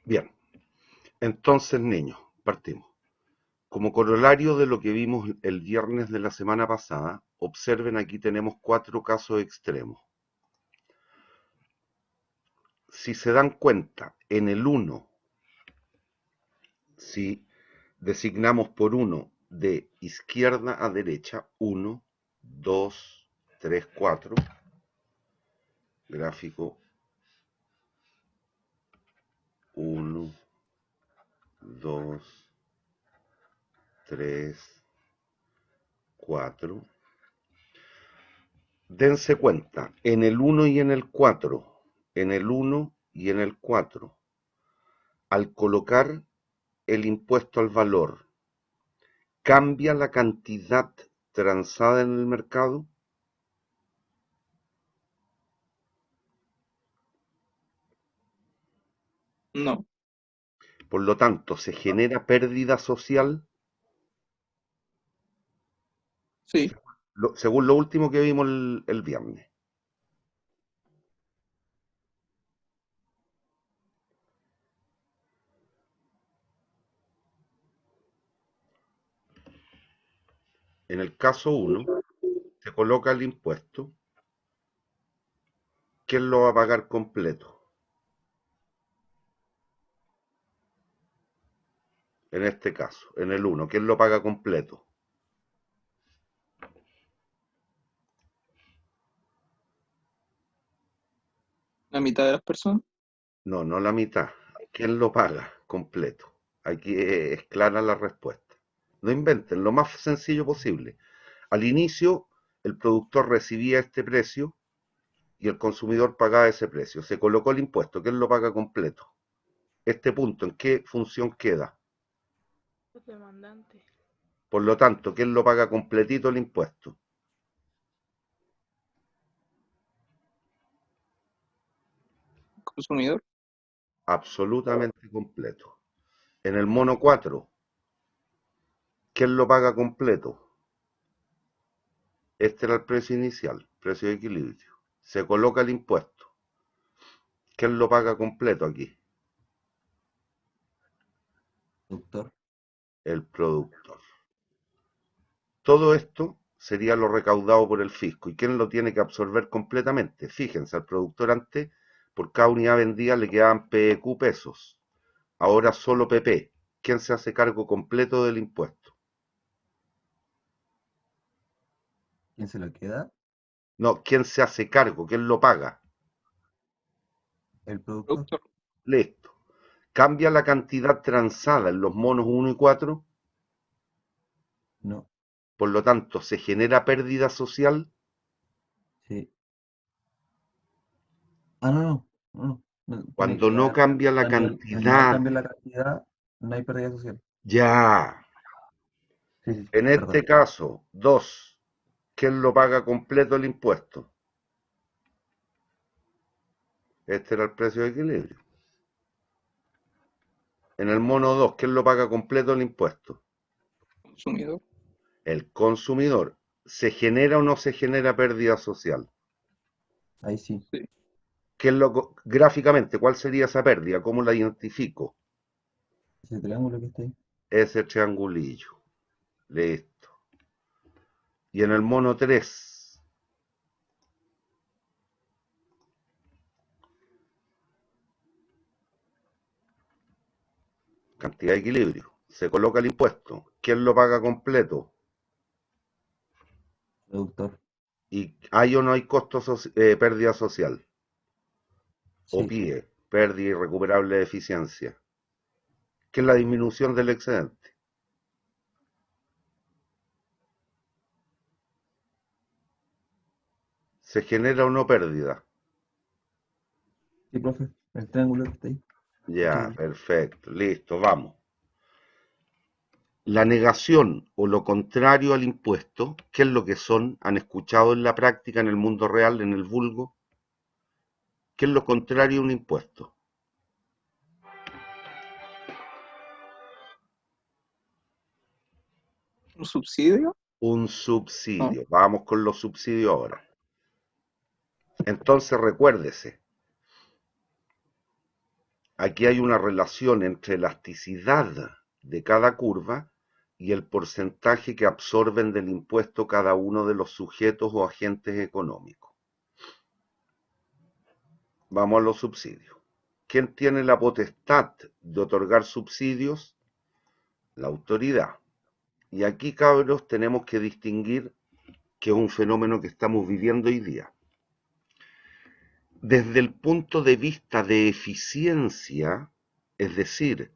Bien, entonces niños, partimos. Como corolario de lo que vimos el viernes de la semana pasada, observen aquí tenemos cuatro casos extremos. Si se dan cuenta, en el uno, si designamos por uno de izquierda a derecha, 1, 2, 3, 4, gráfico 1, 2, 3, 4. Dense cuenta, en el 1 y en el 4, en el 1 y en el 4, al colocar el impuesto al valor, ¿cambia la cantidad transada en el mercado? No, Por lo tanto, ¿se genera pérdida social? sí, Según lo último que vimos el viernes. En el caso 1, se coloca el impuesto. ¿Quién lo va a pagar completo? En este caso, en el 1, ¿quién lo paga completo? la mitad de las personas. No, no la mitad. ¿Quién lo paga completo? Aquí es clara la respuesta. No inventen, lo más sencillo posible. Al inicio, el productor recibía este precio y el consumidor pagaba ese precio. Se colocó el impuesto. ¿Quién lo paga completo? Este punto, ¿en qué función queda? Los demandantes. Por lo tanto, ¿quién lo paga completito el impuesto? Consumidor. Absolutamente completo. En el mono 4, ¿quién lo paga completo? Este era el precio inicial, precio de equilibrio. Se coloca el impuesto. ¿Quién lo paga completo aquí? Doctor. El productor. Todo esto sería lo recaudado por el fisco. ¿Y quién lo tiene que absorber completamente? Fíjense, al productor antes, por cada unidad vendida le quedaban PQ pesos. Ahora solo PP. ¿Quién se hace cargo completo del impuesto? ¿Quién se lo queda? No, ¿quién se hace cargo? ¿Quién lo paga? El productor. Productor. Listo. ¿Cambia la cantidad transada en los monos 1 y 4? No. Por lo tanto, ¿se genera pérdida social? Sí. Ah, no. Tiene Cuando que no haber cambia la cambio. Mientras no cantidad. cambie la cantidad, no hay pérdida social. Ya. Sí, En este perdón. caso, 2. ¿Quién lo paga completo el impuesto? Este era el precio de equilibrio. En el mono 2, ¿quién lo paga completo el impuesto? Consumidor. El consumidor. ¿Se genera o no se genera pérdida social? Ahí sí. Sí. Gráficamente, ¿cuál sería esa pérdida? ¿Cómo la identifico? Ese triángulo que está ahí. Ese triangulillo. Listo. Y en el mono 3, cantidad de equilibrio. Se coloca el impuesto. ¿Quién lo paga completo? Productor. ¿Y hay o no hay pérdida social? O Sí. PIE, pérdida irrecuperable de eficiencia. ¿Qué es la disminución del excedente? ¿Se genera o no pérdida? Sí, profe. El triángulo que está ahí. Ya, Échale. perfecto, listo, vamos. La negación o lo contrario al impuesto, ¿qué es lo que son? ¿Han escuchado en la práctica, en el mundo real, en el vulgo? ¿Qué es lo contrario a un impuesto? Un subsidio. Un No. subsidio. Vamos con los subsidios ahora. Entonces recuérdese, aquí hay una relación entre elasticidad de cada curva y el porcentaje que absorben del impuesto cada uno de los sujetos o agentes económicos. Vamos a los subsidios. ¿Quién tiene la potestad de otorgar subsidios? La autoridad. Y aquí, cabros, tenemos que distinguir que es un fenómeno que estamos viviendo hoy día. Desde el punto de vista de eficiencia, es decir,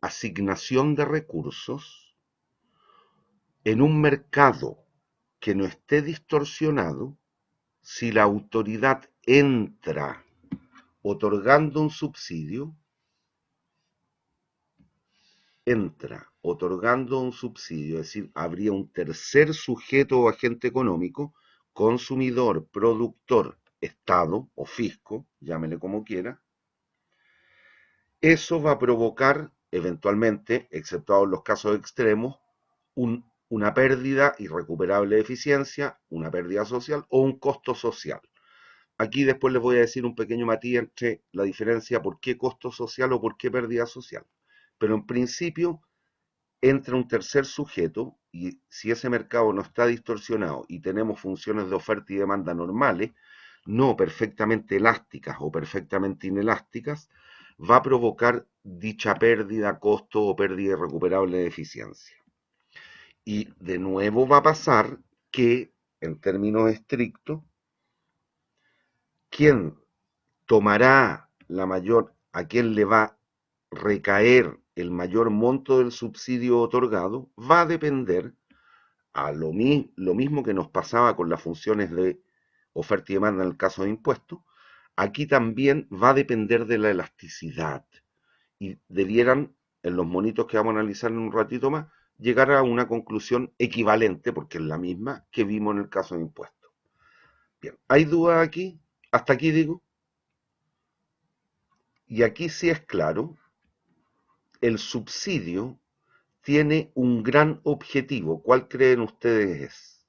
asignación de recursos, en un mercado que no esté distorsionado, si la autoridad entra otorgando un subsidio, es decir, habría un tercer sujeto o agente económico, consumidor, productor, Estado o fisco, llámele como quiera. Eso va a provocar, eventualmente, exceptuados los casos extremos, una pérdida irrecuperable de eficiencia, una pérdida social o un costo social. Aquí después les voy a decir un pequeño matiz entre la diferencia por qué costo social o por qué pérdida social. Pero en principio entra un tercer sujeto y si ese mercado no está distorsionado y tenemos funciones de oferta y demanda normales, no perfectamente elásticas o perfectamente inelásticas, va a provocar dicha pérdida, costo o pérdida irrecuperable de eficiencia. Y de nuevo va a pasar que, en términos estrictos, ¿quién tomará a quién le va a recaer el mayor monto del subsidio otorgado? Va a depender a lo mismo que nos pasaba con las funciones de oferta y demanda en el caso de impuestos. Aquí también va a depender de la elasticidad y debieran, en los monitos que vamos a analizar en un ratito más, llegar a una conclusión equivalente, porque es la misma que vimos en el caso de impuestos. Bien, ¿hay dudas aquí? Hasta aquí digo. Y aquí sí es claro, el subsidio tiene un gran objetivo. ¿Cuál creen ustedes es?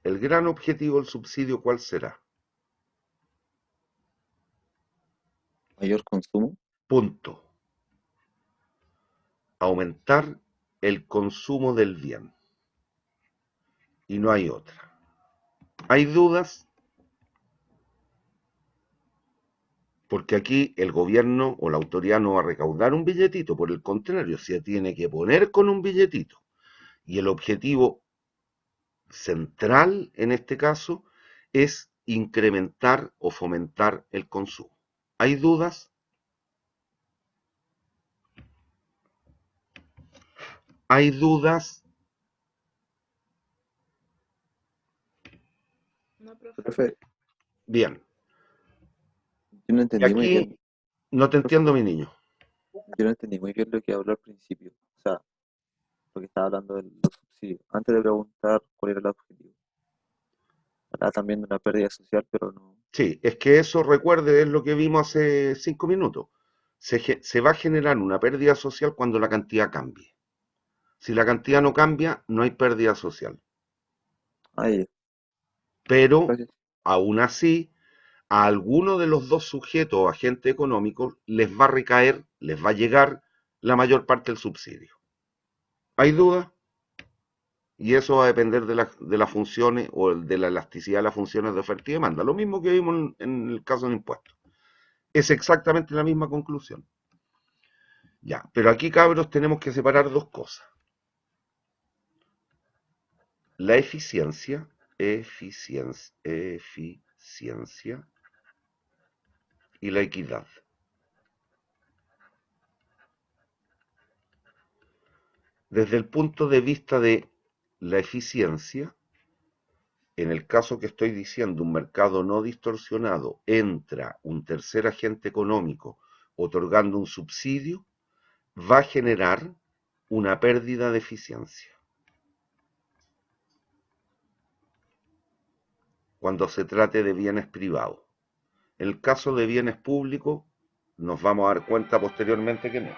El gran objetivo del subsidio, ¿cuál será? Mayor consumo. Punto. Aumentar el consumo del bien. Y no hay otra. ¿Hay dudas? Porque aquí el gobierno o la autoridad no va a recaudar un billetito, por el contrario, se tiene que poner con un billetito. Y el objetivo central en este caso es incrementar o fomentar el consumo. ¿Hay dudas? ¿Hay dudas? No, profe. Profe, Bien. yo no Y entendí muy bien. aquí no te Profe, entiendo, mi niño. yo no entendí muy bien lo que habló al principio. O sea, lo que estaba hablando de los subsidios. Antes de preguntar cuál era el objetivo. Hablaba también de una pérdida social, pero no. Sí, es que eso, recuerde, es lo que vimos hace 5 minutos. Se va a generar una pérdida social cuando la cantidad cambie. Si la cantidad no cambia, no hay pérdida social. Ah, ya, Pero, gracias. aún así, a alguno de los dos sujetos o agentes económicos les va a recaer, les va a llegar la mayor parte del subsidio. ¿Hay duda? Y eso va a depender de las funciones o de la elasticidad de las funciones de oferta y demanda. Lo mismo que vimos en el caso de impuestos. Es exactamente la misma conclusión. Ya, pero aquí, cabros, tenemos que separar dos cosas. La eficiencia y la equidad. Desde el punto de vista de la eficiencia, en el caso que estoy diciendo, un mercado no distorsionado, entra un tercer agente económico otorgando un subsidio, va a generar una pérdida de eficiencia. Cuando se trate de bienes privados. En el caso de bienes públicos, nos vamos a dar cuenta posteriormente que no.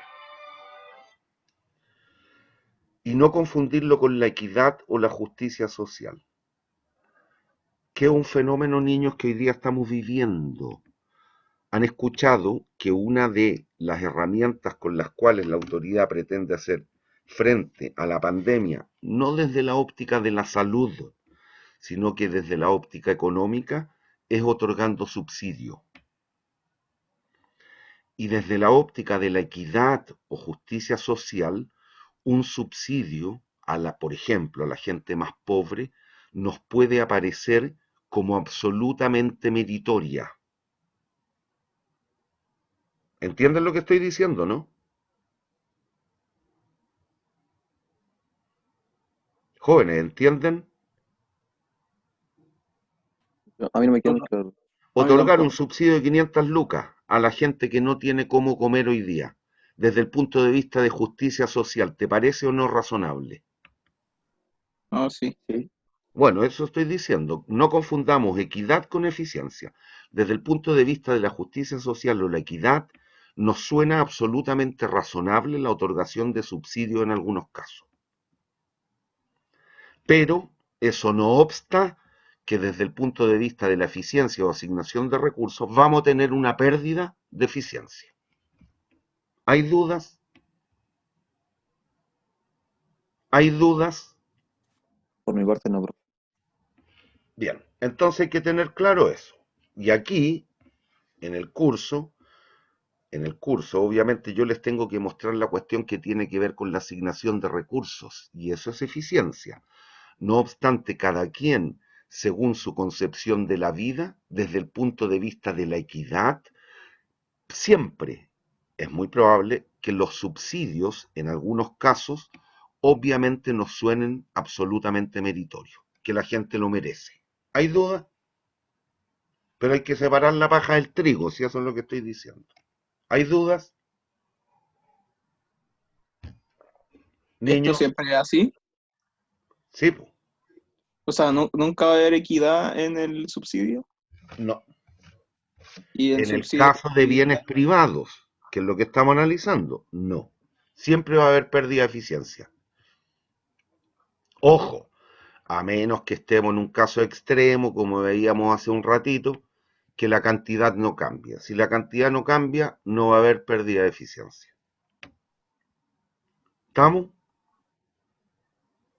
Y no confundirlo con la equidad o la justicia social, que es un fenómeno, niños, que hoy día estamos viviendo. han escuchado que una de las herramientas con las cuales la autoridad pretende hacer frente a la pandemia, no desde la óptica de la salud, sino que desde la óptica económica, es otorgando subsidio. Y desde la óptica de la equidad o justicia social, un subsidio por ejemplo, a la gente más pobre, nos puede aparecer como absolutamente meritoria. ¿Entienden lo que estoy diciendo, no? Jóvenes, ¿entienden? A mí no me queda muy claro. A mí Otorgar un tampoco. subsidio de 500 lucas a la gente que no tiene cómo comer hoy día, desde el punto de vista de justicia social, ¿te parece o no razonable? No, sí. Sí, Bueno, eso estoy diciendo. No confundamos equidad con eficiencia. Desde el punto de vista de la justicia social o la equidad, nos suena absolutamente razonable la otorgación de subsidio en algunos casos. Pero eso no obsta que desde el punto de vista de la eficiencia o asignación de recursos vamos a tener una pérdida de eficiencia. ¿Hay dudas? ¿Hay dudas? por mi parte no, profe. Bien, entonces hay que tener claro eso. Y aquí, en el curso, obviamente yo les tengo que mostrar la cuestión que tiene que ver con la asignación de recursos, y eso es eficiencia. No obstante, cada quien, según su concepción de la vida, desde el punto de vista de la equidad, siempre es muy probable que los subsidios, en algunos casos, obviamente nos suenen absolutamente meritorios, que la gente lo merece. ¿Hay duda? Pero hay que separar la paja del trigo, si eso es lo que estoy diciendo. ¿Hay dudas? ¿Esto Niños, siempre es así? sí, po. O sea, ¿nunca va a haber equidad en el subsidio? No. Y en En el subsidio caso de bienes privados, que es lo que estamos analizando, no. Siempre va a haber pérdida de eficiencia. Ojo, a menos que estemos en un caso extremo, como veíamos hace un ratito, que la cantidad no cambia. Si la cantidad no cambia, no va a haber pérdida de eficiencia. ¿Estamos?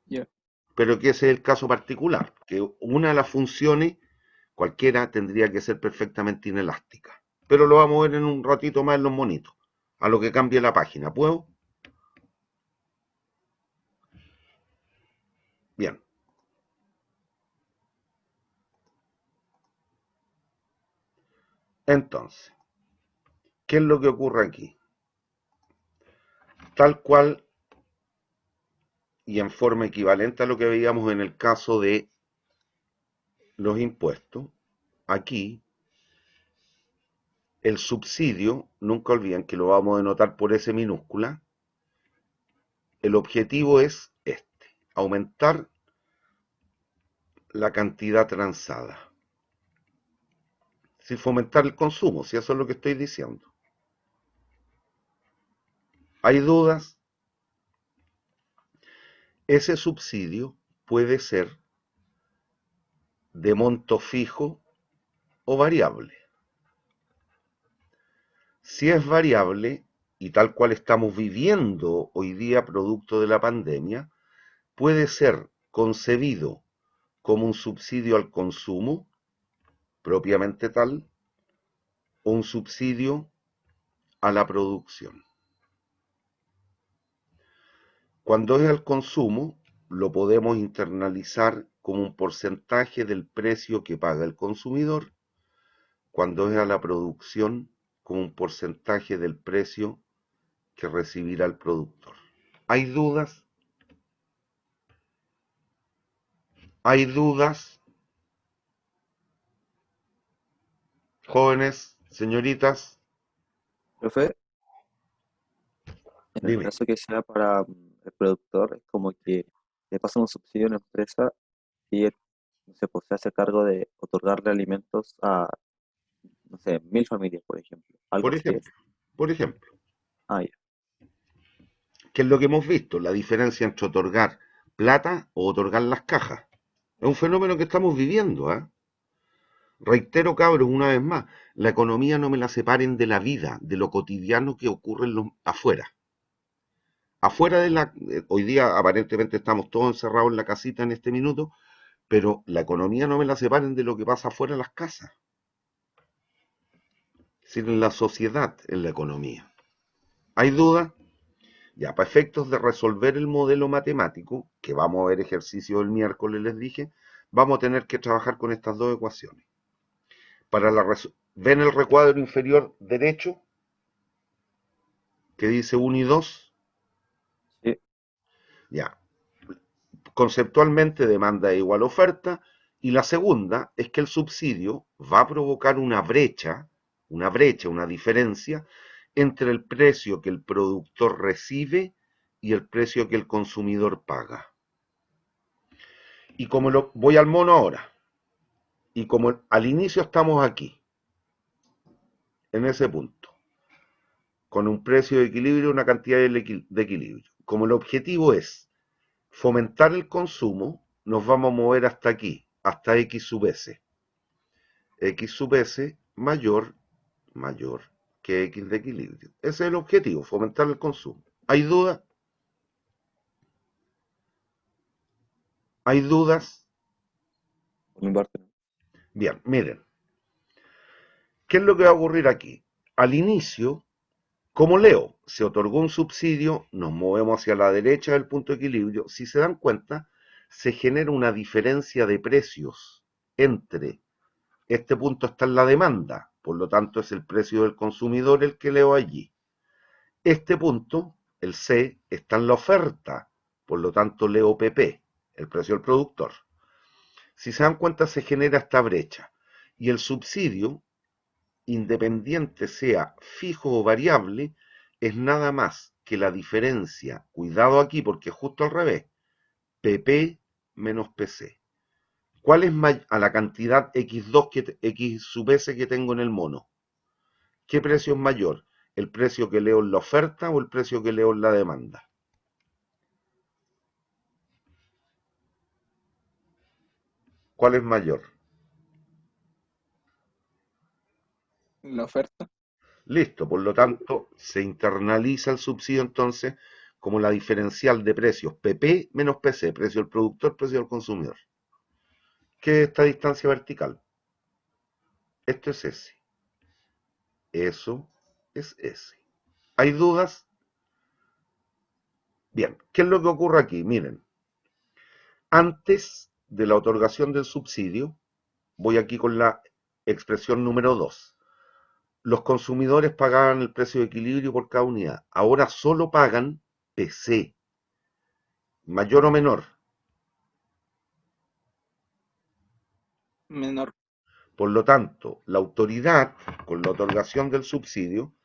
ya. Pero que ese es el caso particular, que una de las funciones, cualquiera, tendría que ser perfectamente inelástica. Pero lo vamos a ver en un ratito más en los monitos, a lo que cambie la página. ¿Puedo? Bien. Entonces, ¿qué es lo que ocurre aquí? Tal cual y en forma equivalente a lo que veíamos en el caso de los impuestos, aquí el subsidio, nunca olviden que lo vamos a denotar por S minúscula, el objetivo es este, aumentar la cantidad transada. Si fomentar el consumo, si eso es lo que estoy diciendo. ¿Hay dudas? Ese subsidio puede ser de monto fijo o variable. Si es variable, y tal cual estamos viviendo hoy día producto de la pandemia, puede ser concebido como un subsidio al consumo, propiamente tal, o un subsidio a la producción. Cuando es al consumo, lo podemos internalizar como un porcentaje del precio que paga el consumidor, cuando es a la producción, como un porcentaje del precio que recibirá el productor. ¿Hay dudas? ¿Hay dudas? Jóvenes, señoritas, Profe, en el dime. caso que sea para el productor, es como que le pasan un subsidio a una empresa y él, no sé, pues se hace cargo de otorgarle alimentos a, no sé, 1000 familias, por ejemplo. Algo Por así es. ejemplo, por ejemplo, Ah, ya. ¿qué es lo que hemos visto? La diferencia entre otorgar plata o otorgar las cajas. Es un fenómeno que estamos viviendo, ¿eh? Reitero, cabros, una vez más, la economía no me la separen de la vida, de lo cotidiano que ocurre afuera. Afuera hoy día aparentemente estamos todos encerrados en la casita en este minuto, pero la economía no me la separen de lo que pasa afuera de las casas. Es decir, en la sociedad, en la economía. ¿Hay duda? Ya, para efectos de resolver el modelo matemático, que vamos a ver ejercicio el miércoles, les dije, vamos a tener que trabajar con estas dos ecuaciones. ¿Ven el recuadro inferior derecho? Que dice 1 y 2. Sí, Ya. Conceptualmente demanda es igual a oferta. Y la segunda es que el subsidio va a provocar una diferencia entre el precio que el productor recibe y el precio que el consumidor paga. Y como voy al mono ahora, y como al inicio estamos aquí, en ese punto, con un precio de equilibrio y una cantidad de equilibrio. Como el objetivo es fomentar el consumo, nos vamos a mover hasta aquí, hasta X sub S. X sub S mayor que X de equilibrio. Ese es el objetivo, fomentar el consumo. ¿Hay dudas? ¿Hay dudas? por mi parte no. Bien, miren. ¿Qué es lo que va a ocurrir aquí? Al inicio, como leo, se otorgó un subsidio, nos movemos hacia la derecha del punto de equilibrio. Si se dan cuenta, se genera una diferencia de precios entre este punto está en la demanda, por lo tanto es el precio del consumidor el que leo allí. Este punto, el C, está en la oferta, por lo tanto leo PP, el precio del productor. Si se dan cuenta, se genera esta brecha y el subsidio, independiente sea fijo o variable, es nada más que la diferencia, cuidado aquí porque es justo al revés, PP menos PC. ¿Cuál es a la cantidad X2 X sub S que tengo en el mono? ¿Qué precio es mayor? ¿El precio que leo en la oferta o el precio que leo en la demanda? ¿Cuál es mayor? La oferta. Listo, por lo tanto, se internaliza el subsidio entonces como la diferencial de precios PP menos PC, precio del productor, precio del consumidor. ¿Qué es esta distancia vertical? Esto es S. Eso es S. ¿Hay dudas? Bien, ¿qué es lo que ocurre aquí? Miren, antes de la otorgación del subsidio, voy aquí con la expresión número 2. Los consumidores pagaban el precio de equilibrio por cada unidad. Ahora solo pagan PC, mayor o menor. Menor. Por lo tanto, la autoridad, con la otorgación del subsidio,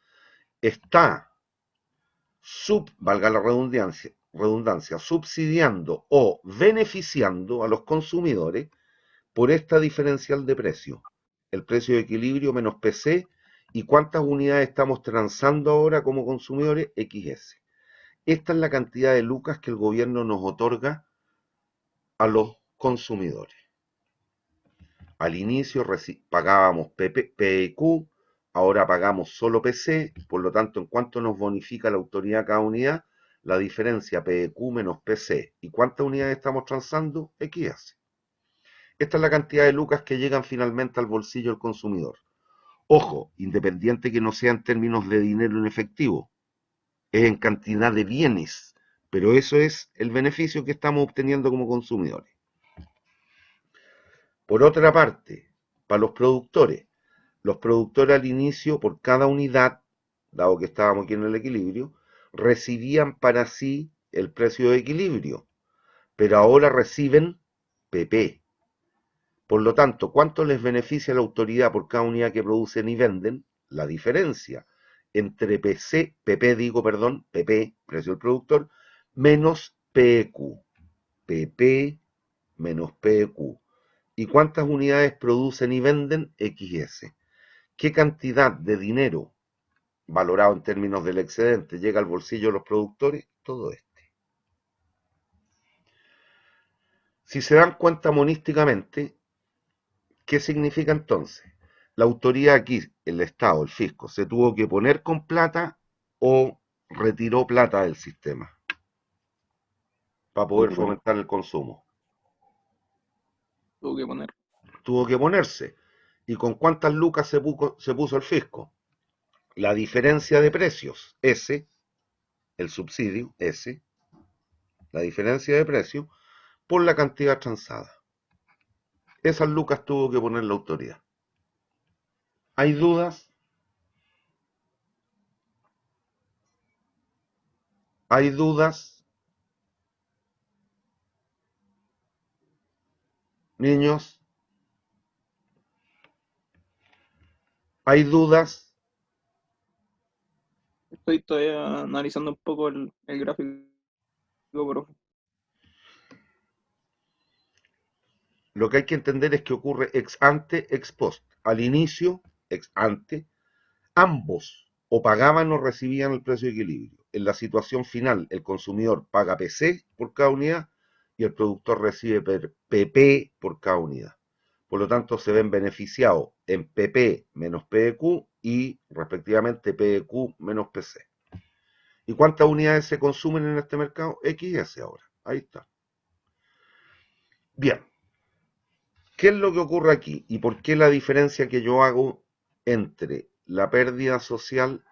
está, valga la redundancia, subsidiando o beneficiando a los consumidores por esta diferencial de precio. El precio de equilibrio menos PC y cuántas unidades estamos transando ahora como consumidores, XS. Esta es la cantidad de lucas que el gobierno nos otorga a los consumidores. Al inicio pagábamos PQ, ahora pagamos solo PC, por lo tanto, en cuánto nos bonifica la autoridad cada unidad, la diferencia PQ menos PC. ¿Y cuántas unidades estamos transando? XS. Esta es la cantidad de lucas que llegan finalmente al bolsillo del consumidor. Ojo, independiente que no sea en términos de dinero en efectivo, es en cantidad de bienes, pero eso es el beneficio que estamos obteniendo como consumidores. Por otra parte, para los productores al inicio, por cada unidad, dado que estábamos aquí en el equilibrio, recibían para sí el precio de equilibrio, pero ahora reciben PP. Por lo tanto, ¿cuánto les beneficia la autoridad por cada unidad que producen y venden? La diferencia entre PP, precio del productor, menos PQ. PP menos PQ. ¿Y cuántas unidades producen y venden? XS. ¿Qué cantidad de dinero, valorado en términos del excedente, llega al bolsillo de los productores? Todo esto. Si se dan cuenta monísticamente, ¿Qué significa entonces? La autoridad aquí, el Estado, el fisco, se tuvo que poner con plata o retiró plata del sistema para poder fomentar el consumo. Tuvo que poner. Tuvo que ponerse. ¿Y con cuántas lucas se puso el fisco? La diferencia de precios, S, el subsidio, S, la diferencia de precio, por la cantidad transada. Esas lucas tuvo que poner la autoridad. ¿Hay dudas? ¿Hay dudas? Niños, ¿hay dudas? Estoy todavía analizando un poco el gráfico, profe. Lo que hay que entender es que ocurre ex ante, ex post. Al inicio, ex ante, ambos o pagaban o recibían el precio de equilibrio. En la situación final, el consumidor paga PC por cada unidad y el productor recibe PP por cada unidad. Por lo tanto, se ven beneficiados en PP menos PQ y respectivamente PQ menos PC. ¿Y cuántas unidades se consumen en este mercado? XS ahora. Ahí está. Bien. ¿Qué es lo que ocurre aquí? ¿Y por qué la diferencia que yo hago entre la pérdida social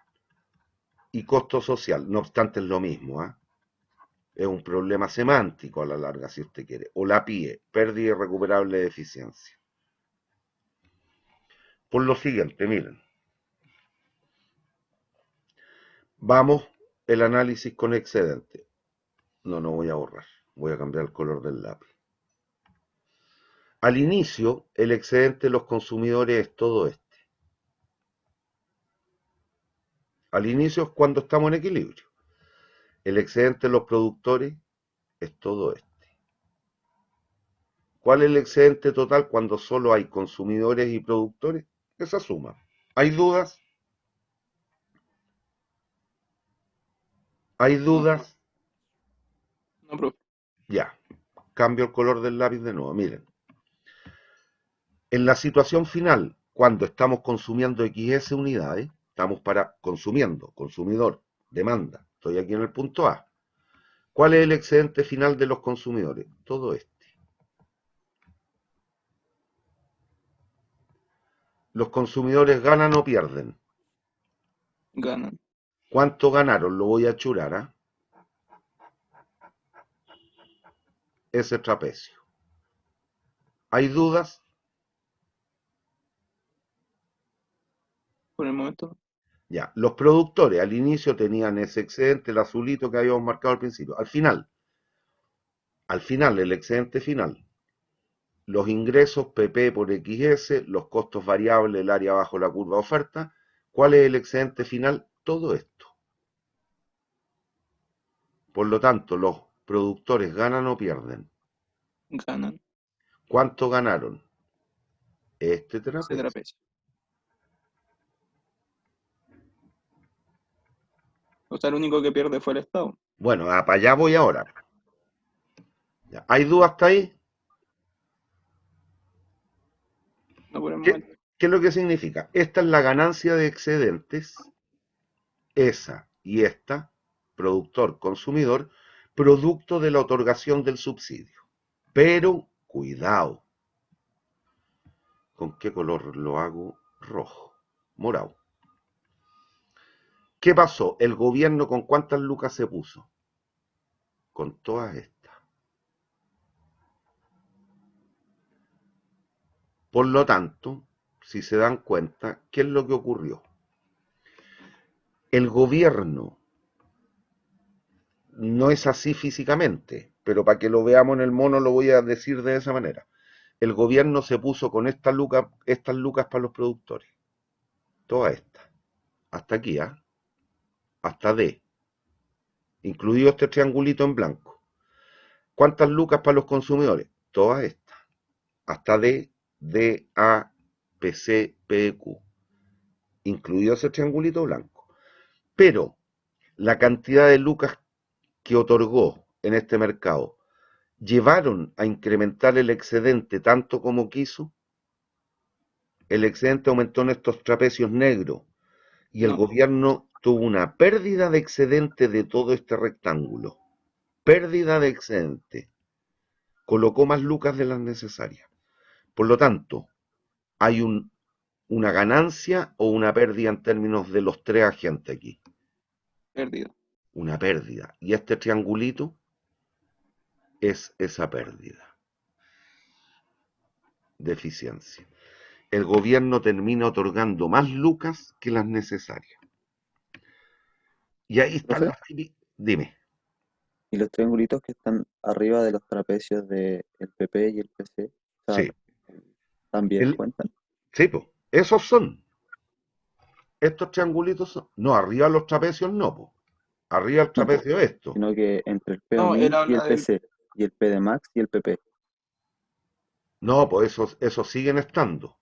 y costo social? No obstante, es lo mismo, ¿eh? Es un problema semántico a la larga, si usted quiere. O la PIE, pérdida irrecuperable de eficiencia. Por lo siguiente, miren. Vamos el análisis con excedente. No voy a borrar. Voy a cambiar el color del lápiz. Al inicio, el excedente de los consumidores es todo este. Al inicio es cuando estamos en equilibrio. El excedente de los productores es todo este. ¿Cuál es el excedente total cuando solo hay consumidores y productores? Esa suma. ¿Hay dudas? ¿Hay dudas? No, profe. Ya. Cambio el color del lápiz de nuevo. Miren. En la situación final, cuando estamos consumiendo XS unidades, estamos consumiendo, consumidor, demanda. Estoy aquí en el punto A. ¿Cuál es el excedente final de los consumidores? Todo este. ¿Los consumidores ganan o pierden? Ganan. ¿Cuánto ganaron? Lo voy a churar, ¿ah? Ese trapecio. ¿Hay dudas? Por el momento. Ya, los productores al inicio tenían ese excedente, el azulito que habíamos marcado al principio. Al final, el excedente final, los ingresos PP por XS, los costos variables, el área bajo la curva de oferta. ¿Cuál es el excedente final? Todo esto. Por lo tanto, los productores ganan o pierden. Ganan. ¿Cuánto ganaron? Este Ese trapecio. trapecio. O sea, el único que pierde fue el Estado. Bueno, para allá voy ahora. Ya, ¿hay dudas hasta ahí? No por el momento. ¿Qué es lo que significa? Esta es la ganancia de excedentes, esa y esta, productor, consumidor, producto de la otorgación del subsidio. Pero, cuidado, ¿con qué color lo hago? Rojo, morado. ¿Qué pasó? El gobierno con cuántas lucas se puso? Con todas estas. Por lo tanto, si se dan cuenta, ¿qué es lo que ocurrió? El gobierno no es así físicamente, pero para que lo veamos en el mono lo voy a decir de esa manera. El gobierno se puso con estas lucas para los productores. Todas estas. Hasta aquí, ¿ah? Hasta D. Incluido este triangulito en blanco. ¿Cuántas lucas para los consumidores? Todas estas. Hasta D, D, A, P, C, P, Q. Incluido ese triangulito blanco. Pero la cantidad de lucas que otorgó en este mercado llevaron a incrementar el excedente tanto como quiso. El excedente aumentó en estos trapecios negros y el No. gobierno tuvo una pérdida de excedente de todo este rectángulo. Pérdida de excedente. Colocó más lucas de las necesarias. Por lo tanto, hay una ganancia o una pérdida en términos de los tres agentes aquí. Perdido. Una pérdida. Y este triangulito es esa pérdida de eficiencia. El gobierno termina otorgando más lucas que las necesarias. Y ahí están ¿Profe? las... Dime. Y los triangulitos que están arriba de los trapecios del PP y el PC, o sea, Sí. también cuentan. Sí, pues. Esos son. Estos triangulitos son. No, arriba los trapecios no, pues. Arriba el No, po, trapecio esto. sino que entre el No, él PO-min y el habla del. PC, y el P de Max y el PP. No, pues esos siguen estando.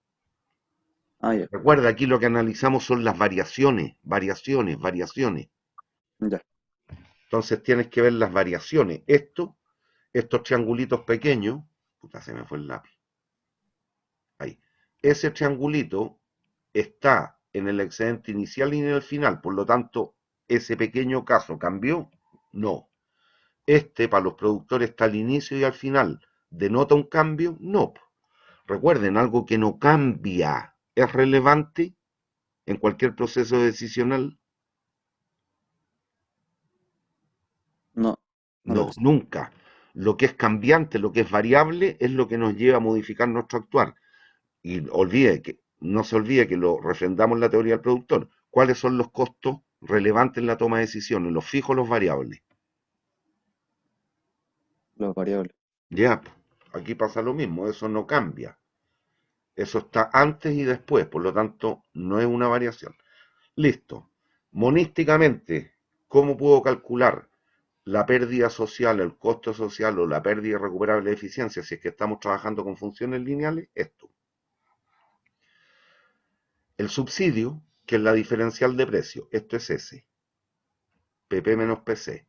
Ah, ya, Recuerda, aquí lo que analizamos son las variaciones. ya. Entonces tienes que ver las variaciones. Estos triangulitos pequeños, puta, se me fue el lápiz. Ahí. Ese triangulito está en el excedente inicial y en el final. Por lo tanto, ese pequeño caso cambió. No. Este para los productores está al inicio y al final. ¿Denota un cambio? No. Recuerden, algo que no cambia es relevante en cualquier proceso decisional. No, no lo No, es. nunca. Lo que es cambiante, lo que es variable, es lo que nos lleva a modificar nuestro actuar. Y no se olvide que lo refrendamos en la teoría del productor. ¿Cuáles son los costos relevantes en la toma de decisiones? ¿Los fijos o los variables? Los variables. Ya, aquí pasa lo mismo, eso no cambia. Eso está antes y después, por lo tanto, no es una variación. Listo. Monísticamente, ¿cómo puedo calcular la pérdida social, el costo social o la pérdida irrecuperable de eficiencia si es que estamos trabajando con funciones lineales? Esto. El subsidio, que es la diferencial de precio, esto es S, PP menos PC.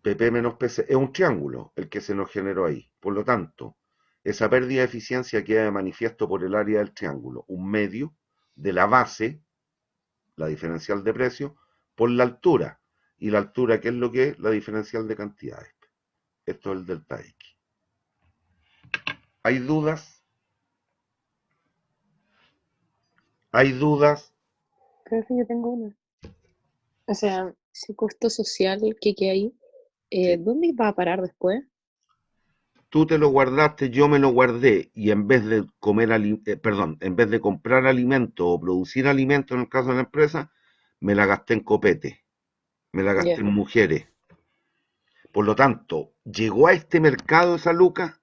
PP menos PC es un triángulo el que se nos generó ahí. Por lo tanto, esa pérdida de eficiencia queda de manifiesto por el área del triángulo, un medio de la base, la diferencial de precio, por la altura. Y la altura, ¿qué es lo que es? La diferencial de cantidades. Esto es el delta X. ¿Hay dudas? ¿Hay dudas? Profe, yo tengo una. O sea, ese costo social que queda ahí, Sí. ¿dónde va a parar después? Tú te lo guardaste, yo me lo guardé y en vez de en vez de comprar alimento o producir alimento en el caso de la empresa, me la gasté en copete, me la gasté Ya. en mujeres. Por lo tanto, ¿llegó a este mercado esa luca?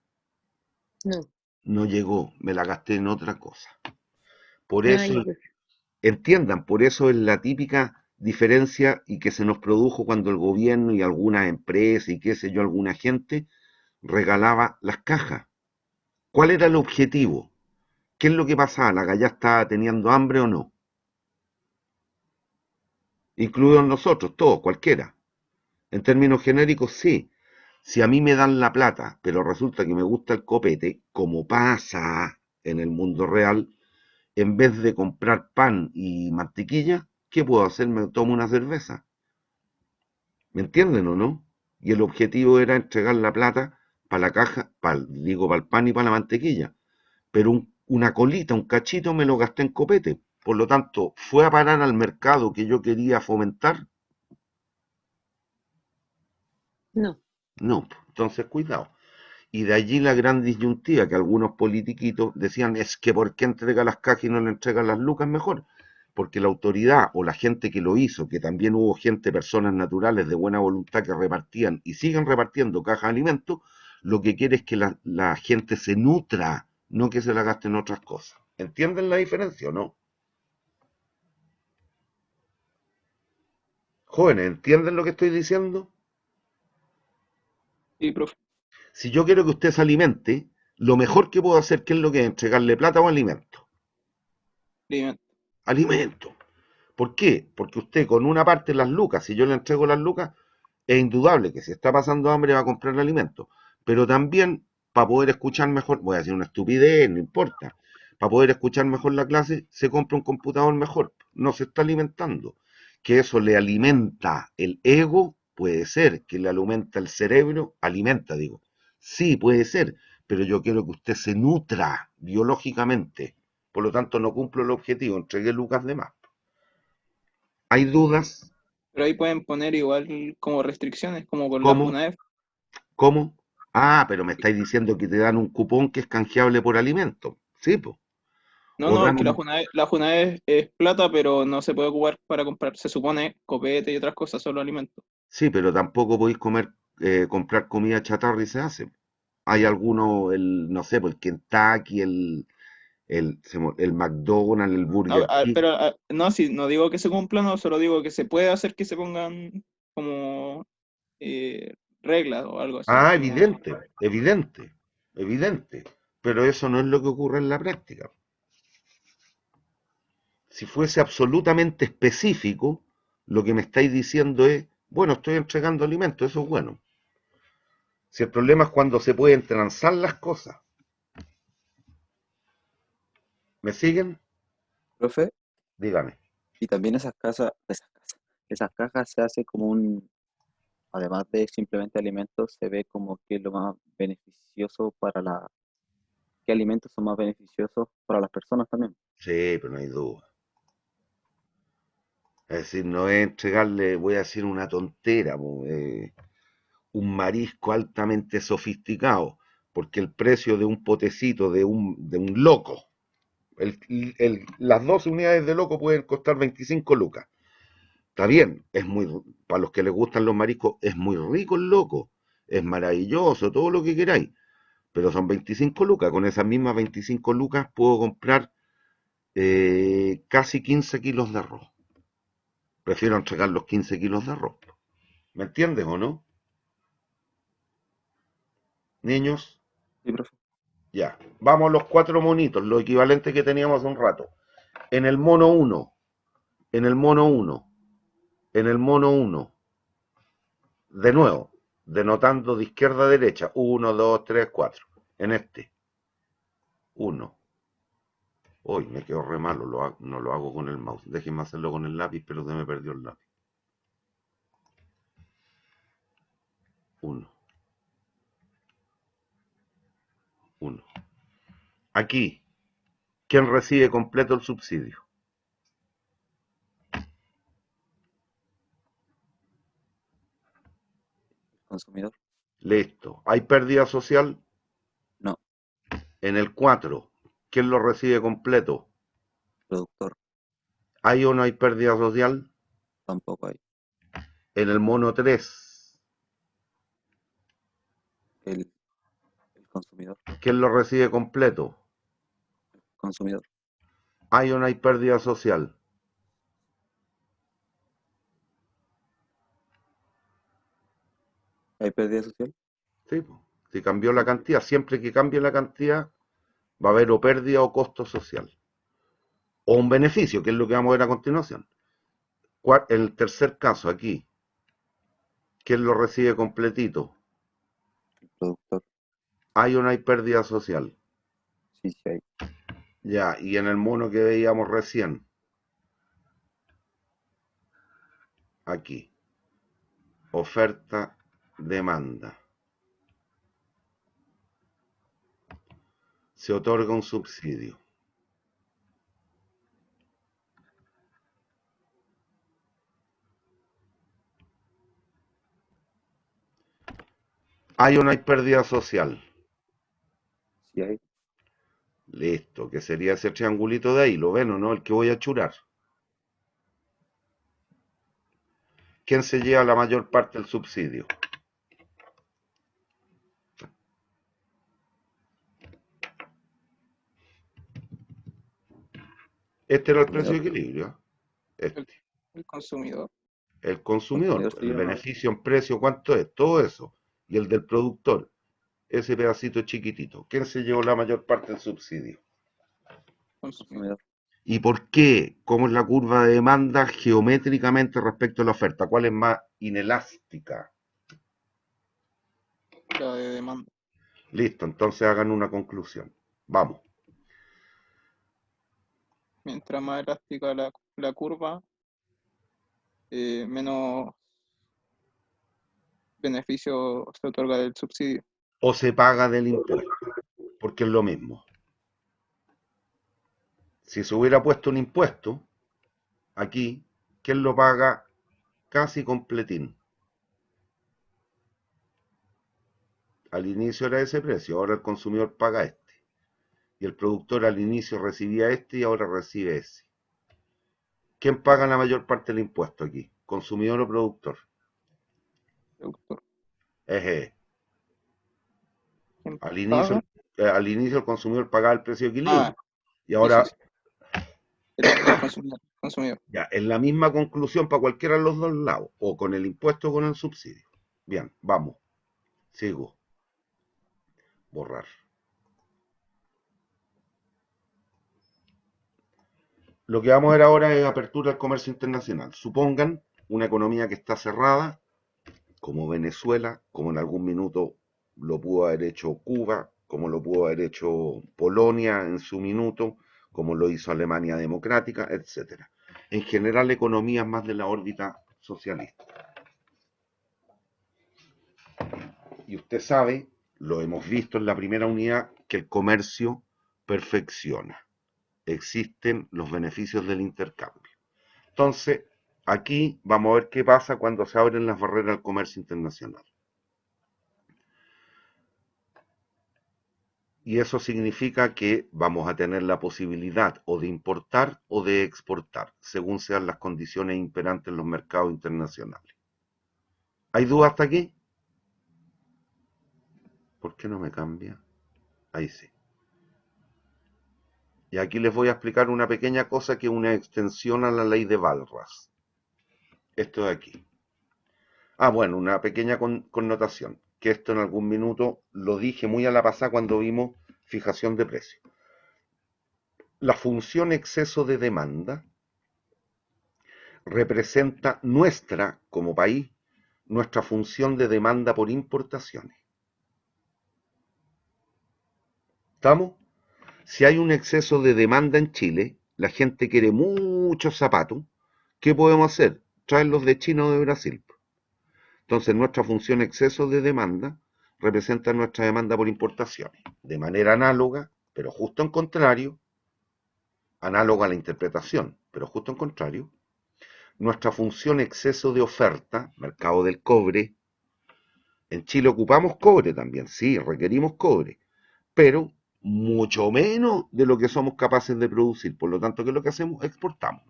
No. No llegó, me la gasté en otra cosa. Por Ah, eso, ya, profe. entiendan, por eso es la típica diferencia y que se nos produjo cuando el gobierno y algunas empresas y qué sé yo, alguna gente regalaba las cajas. ¿Cuál era el objetivo? ¿Qué es lo que pasaba? ¿La galla estaba teniendo hambre o no? Incluidos nosotros, todos, cualquiera. En términos genéricos, sí. Si a mí me dan la plata, pero resulta que me gusta el copete, como pasa en el mundo real, en vez de comprar pan y mantequilla, ¿qué puedo hacer? Me tomo una cerveza. ¿Me entienden o no? Y el objetivo era entregar la plata para la caja, para el pan y para la mantequilla. Pero una colita, un cachito me lo gasté en copete. Por lo tanto, fue a parar al mercado que yo quería fomentar. No. No, entonces cuidado. Y de allí la gran disyuntiva que algunos politiquitos decían es que ¿por qué entrega las cajas y no le entrega las lucas mejor? Porque la autoridad o la gente que lo hizo, que también hubo gente, personas naturales de buena voluntad que repartían y siguen repartiendo cajas de alimentos, lo que quiere es que la gente se nutra, no que se la gaste en otras cosas. ¿Entienden la diferencia o no? Jóvenes, ¿entienden lo que estoy diciendo? Sí, profe. Si yo quiero que usted se alimente, lo mejor que puedo hacer, ¿qué es lo que es? ¿Entregarle plata o alimento? Alimento. Alimento. ¿Por qué? Porque usted con una parte las lucas, si yo le entrego las lucas, es indudable que si está pasando hambre va a comprar alimento. Pero también para poder escuchar mejor, voy a decir una estupidez, no importa, para poder escuchar mejor la clase, se compra un computador mejor, no se está alimentando. Que eso le alimenta el ego, puede ser, que le alimenta el cerebro, alimenta, digo, sí, puede ser, pero yo quiero que usted se nutra biológicamente, por lo tanto no cumplo el objetivo, entregué lucas de más. ¿Hay dudas? Pero ahí pueden poner igual como restricciones, como con la ¿Cómo? FUNAEF. ¿Cómo? Ah, pero me estáis diciendo que te dan un cupón que es canjeable por alimento. Sí, pues. No, O no, dan que un... la FUNAEF es plata, pero no se puede ocupar para comprar, se supone, copete y otras cosas, solo alimentos. Sí, pero tampoco podéis comprar comida chatarra y se hace. Hay algunos, no sé, pues el Kentucky, el McDonald's, el No, Burger King. pero no, sí, no digo que se cumplan, no, solo digo que se puede hacer que se pongan como reglas o algo así. Ah, No sé. evidente, evidente, evidente. Pero eso no es lo que ocurre en la práctica. Si fuese absolutamente específico, lo que me estáis diciendo es, bueno, estoy entregando alimentos, eso es bueno. Si el problema es cuando se pueden transar las cosas. ¿Me siguen? Profe, Dígame. y también esas cajas se hace como además de simplemente alimentos, se ve como que es lo más beneficioso qué alimentos son más beneficiosos para las personas también. Sí, pero no hay duda. Es decir, no es entregarle, voy a decir una tontera, un marisco altamente sofisticado, porque el precio de un potecito de un loco, las dos unidades de loco pueden costar 25 lucas. Está bien, para los que les gustan los mariscos, es muy rico el loco, es maravilloso, todo lo que queráis, pero son 25 lucas. Con esas mismas 25 lucas puedo comprar casi 15 kilos de arroz. Prefiero entregar los 15 kilos de arroz. ¿Me entiendes o no? Niños, Sí, profe. ya. Vamos a los cuatro monitos, lo equivalente que teníamos hace un rato. En el mono uno, en el mono uno, en el mono uno. De nuevo, denotando de izquierda a derecha. Uno, dos, tres, cuatro. En este. Uno. Hoy me quedo re malo, no lo hago con el mouse. Déjenme hacerlo con el lápiz, pero se me perdió el lápiz. Uno. Uno. Aquí, ¿quién recibe completo el subsidio? Consumidor, Listo. ¿Hay pérdida social? no. En el 4, ¿quién lo recibe completo? Productor, ¿Hay o no hay pérdida social? tampoco hay. En el mono 3, El, el consumidor, ¿quién lo recibe completo? consumidor, ¿Hay o no hay pérdida social? ¿hay pérdida social? Sí, po. Si cambió la Sí. cantidad, siempre que cambie la cantidad, va a haber o pérdida o costo social. O un beneficio, que es lo que vamos a ver a continuación. En el tercer caso, aquí, ¿quién lo recibe completito? El productor, ¿Hay o no hay pérdida social? sí, sí hay. Ya, y en el mono que veíamos recién, aquí, oferta, demanda. Se otorga un subsidio. ¿Hay o no hay pérdida social? Sí hay. Listo, que sería ese triangulito de ahí, ¿lo ven o no? El que voy a churar. ¿Quién se lleva la mayor parte del subsidio? Este era el precio de Consumidor. equilibrio. El, Este. el consumidor. El consumidor, Consumidor pues, se el lleva. beneficio en precio, ¿cuánto es? Todo eso. Y el del productor, ese pedacito chiquitito. ¿Quién se llevó la mayor parte del subsidio? Consumidor. Consumidor. ¿Y por qué? ¿Cómo es la curva de demanda geométricamente respecto a la oferta? ¿Cuál es más inelástica? La de demanda. Listo, entonces hagan una conclusión. Vamos. Mientras más elástica la curva, menos beneficio se otorga del subsidio. O se paga del impuesto, porque es lo mismo. Si se hubiera puesto un impuesto, aquí, ¿quién lo paga casi completín? Al inicio era ese precio, ahora el consumidor paga este. Y el productor al inicio recibía este y ahora recibe ese. ¿Quién paga la mayor parte del impuesto aquí? ¿Consumidor o productor? Productor. Eje. ¿Quién Al paga? inicio, al inicio el consumidor pagaba el precio de equilibrio. Ah, Y sí, ahora, sí, sí. El consumidor. ya, es la misma conclusión para cualquiera de los dos lados, o con el impuesto o con el subsidio. Bien, vamos. Sigo. Borrar. Lo que vamos a ver ahora es apertura al comercio internacional. Supongan una economía que está cerrada, como Venezuela, como en algún minuto lo pudo haber hecho Cuba, como lo pudo haber hecho Polonia en su minuto, como lo hizo Alemania Democrática, etc. En general, economías más de la órbita socialista. Y usted sabe, lo hemos visto en la primera unidad, que el comercio perfecciona. Existen los beneficios del intercambio. Entonces, aquí vamos a ver qué pasa cuando se abren las barreras al comercio internacional. Y eso significa que vamos a tener la posibilidad o de importar o de exportar, según sean las condiciones imperantes en los mercados internacionales. ¿Hay dudas hasta aquí? ¿Por qué no me cambia? Ahí sí. Y aquí les voy a explicar una pequeña cosa que es una extensión a la ley de Walras. Esto de aquí. Bueno, una pequeña connotación, que esto en algún minuto lo dije muy a la pasada cuando vimos fijación de precios. La función exceso de demanda representa nuestra, como país, nuestra función de demanda por importaciones. ¿Estamos? Si hay un exceso de demanda en Chile, la gente quiere muchos zapatos, ¿qué podemos hacer? Traerlos de China o de Brasil. Entonces, nuestra función exceso de demanda representa nuestra demanda por importaciones. De manera análoga, pero justo en contrario, análoga a la interpretación, pero justo en contrario, nuestra función exceso de oferta, mercado del cobre, en Chile ocupamos cobre también, sí, requerimos cobre, pero mucho menos de lo que somos capaces de producir. Por lo tanto, ¿qué es lo que hacemos? Exportamos.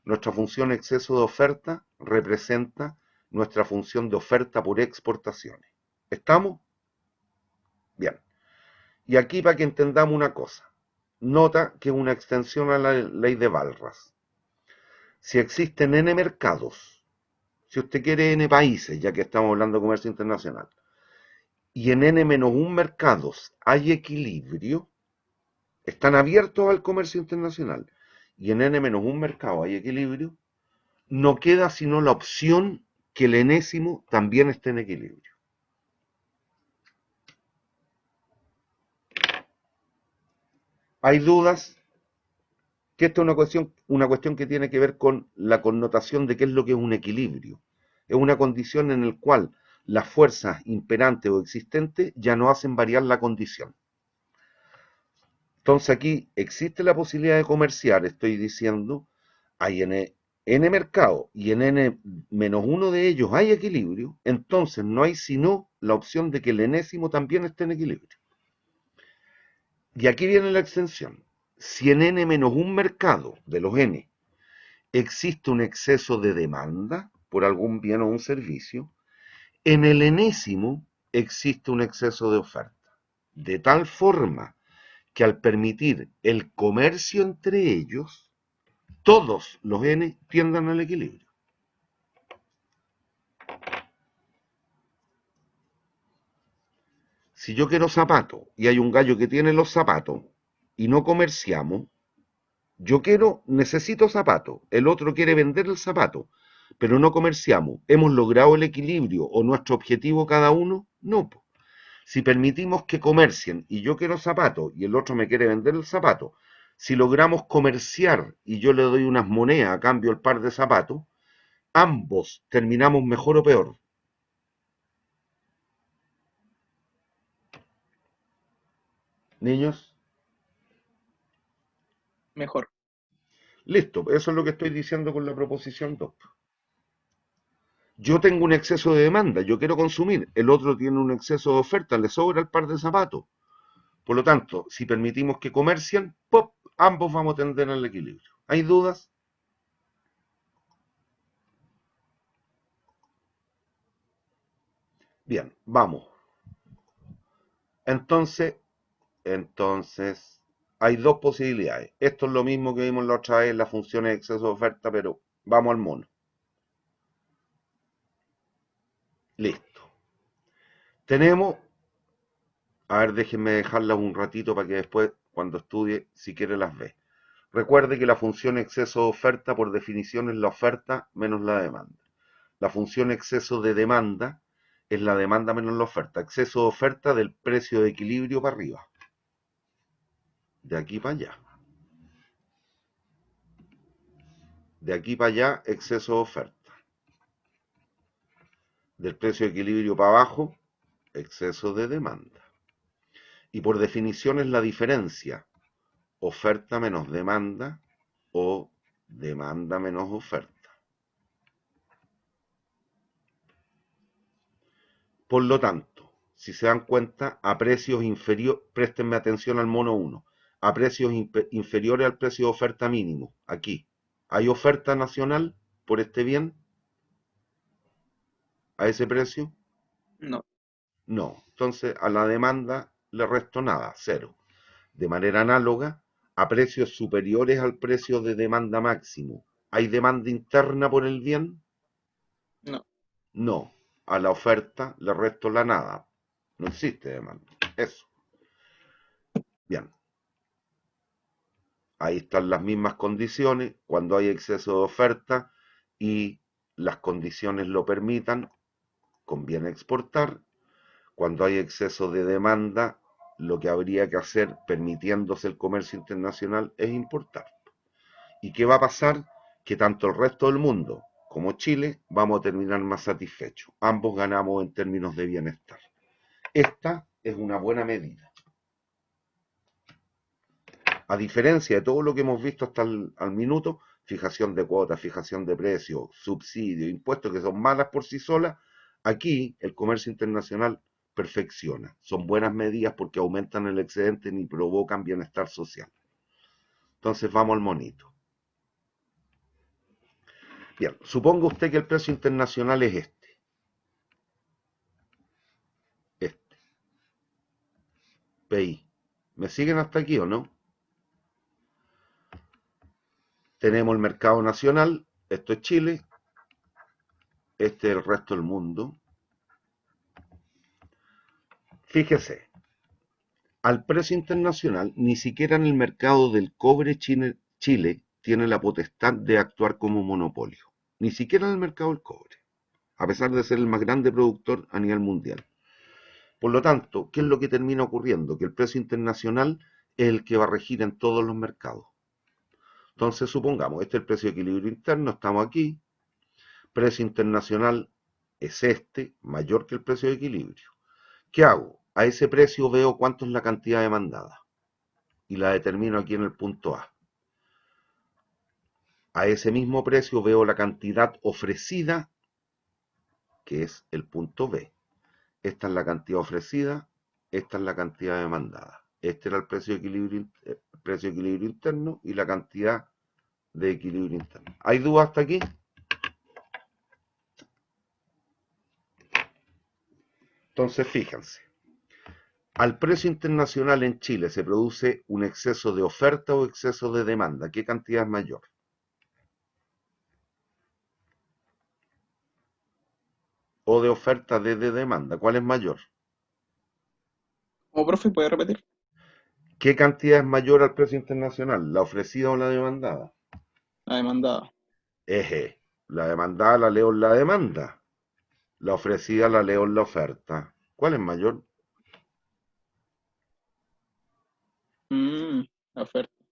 Nuestra función exceso de oferta representa nuestra función de oferta por exportaciones. ¿Estamos? Bien. Y aquí para que entendamos una cosa, nota que es una extensión a la ley de Walras. Si existen N mercados, si usted quiere N países, ya que estamos hablando de comercio internacional, y en N-1 mercados hay equilibrio, están abiertos al comercio internacional, y en N-1 mercado hay equilibrio, no queda sino la opción que el enésimo también esté en equilibrio. ¿Hay dudas? Que esto es una cuestión que tiene que ver con la connotación de qué es lo que es un equilibrio. Es una condición en la cual las fuerzas imperantes o existentes ya no hacen variar la condición. Entonces aquí existe la posibilidad de comerciar, estoy diciendo, hay N mercado y en N-1 de ellos hay equilibrio, entonces no hay sino la opción de que el enésimo también esté en equilibrio. Y aquí viene la extensión. Si en N-1 mercado de los N existe un exceso de demanda por algún bien o un servicio, en el enésimo existe un exceso de oferta. De tal forma que al permitir el comercio entre ellos, todos los N tiendan al equilibrio. Si yo quiero zapatos y hay un gallo que tiene los zapatos y no comerciamos, necesito zapatos, el otro quiere vender el zapato, pero no comerciamos. ¿Hemos logrado el equilibrio o nuestro objetivo cada uno? No. Si permitimos que comercien y yo quiero zapatos y el otro me quiere vender el zapato, si logramos comerciar y yo le doy unas monedas a cambio del par de zapatos, ambos terminamos mejor o peor. Niños, Mejor. listo, eso es lo que estoy diciendo con la proposición 2. Yo tengo un exceso de demanda, yo quiero consumir, el otro tiene un exceso de oferta, le sobra el par de zapatos. Por lo tanto, si permitimos que comercien, ¡pop!, ambos vamos a tender al equilibrio. ¿Hay dudas? Bien, vamos. Entonces, hay dos posibilidades. Esto es lo mismo que vimos la otra vez, las funciones de exceso de oferta, pero vamos al mono. Listo. Tenemos, a ver, déjenme dejarlas un ratito para que después, cuando estudie, si quiere las ve. Recuerde que la función exceso de oferta, por definición, es la oferta menos la demanda. La función exceso de demanda es la demanda menos la oferta. Exceso de oferta del precio de equilibrio para arriba. De aquí para allá. De aquí para allá, exceso de oferta. Del precio de equilibrio para abajo, exceso de demanda. Y por definición es la diferencia. Oferta menos demanda o demanda menos oferta. Por lo tanto, si se dan cuenta, a precios inferiores, préstenme atención al mono 1, a precios inferiores al precio de oferta mínimo, aquí, ¿hay oferta nacional por este bien a ese precio? No. No. Entonces, a la demanda le resto nada, cero. De manera análoga, a precios superiores al precio de demanda máximo, ¿hay demanda interna por el bien? No. No. A la oferta le resto la nada. No existe demanda. Eso. Bien. Ahí están las mismas condiciones. Cuando hay exceso de oferta y las condiciones lo permitan, conviene exportar. Cuando hay exceso de demanda, lo que habría que hacer, permitiéndose el comercio internacional, es importar. ¿Y qué va a pasar? Que tanto el resto del mundo como Chile vamos a terminar más satisfechos. Ambos ganamos en términos de bienestar. Esta es una buena medida. A diferencia de todo lo que hemos visto hasta al minuto, fijación de cuotas, fijación de precios, subsidios, impuestos que son malas por sí solas, aquí el comercio internacional perfecciona. Son buenas medidas porque aumentan el excedente y provocan bienestar social. Entonces vamos al monito. Bien, suponga usted que el precio internacional es este. Este. PI. ¿Me siguen hasta aquí o no? Tenemos el mercado nacional, esto es Chile, este es el resto del mundo. Fíjese, al precio internacional, ni siquiera en el mercado del cobre Chile tiene la potestad de actuar como monopolio. Ni siquiera en el mercado del cobre, a pesar de ser el más grande productor a nivel mundial. Por lo tanto, ¿qué es lo que termina ocurriendo? Que el precio internacional es el que va a regir en todos los mercados. Entonces, supongamos, este es el precio de equilibrio interno, estamos aquí, precio internacional es este, mayor que el precio de equilibrio. ¿Qué hago? A ese precio veo cuánto es la cantidad demandada y la determino aquí en el punto A. A ese mismo precio veo la cantidad ofrecida, que es el punto B. Esta es la cantidad ofrecida, esta es la cantidad demandada. Este era el precio de equilibrio interno y la cantidad de equilibrio interno. ¿Hay dudas hasta aquí? Entonces, fíjense. Al precio internacional en Chile se produce un exceso de oferta o exceso de demanda. ¿Qué cantidad es mayor? O de oferta de demanda. ¿Cuál es mayor? ¿O profe puede repetir? ¿Qué cantidad es mayor al precio internacional? ¿La ofrecida o la demandada? La demandada. Eje, la demandada la leo en la demanda. La ofrecida la leo en la oferta. ¿Cuál es mayor? La oferta.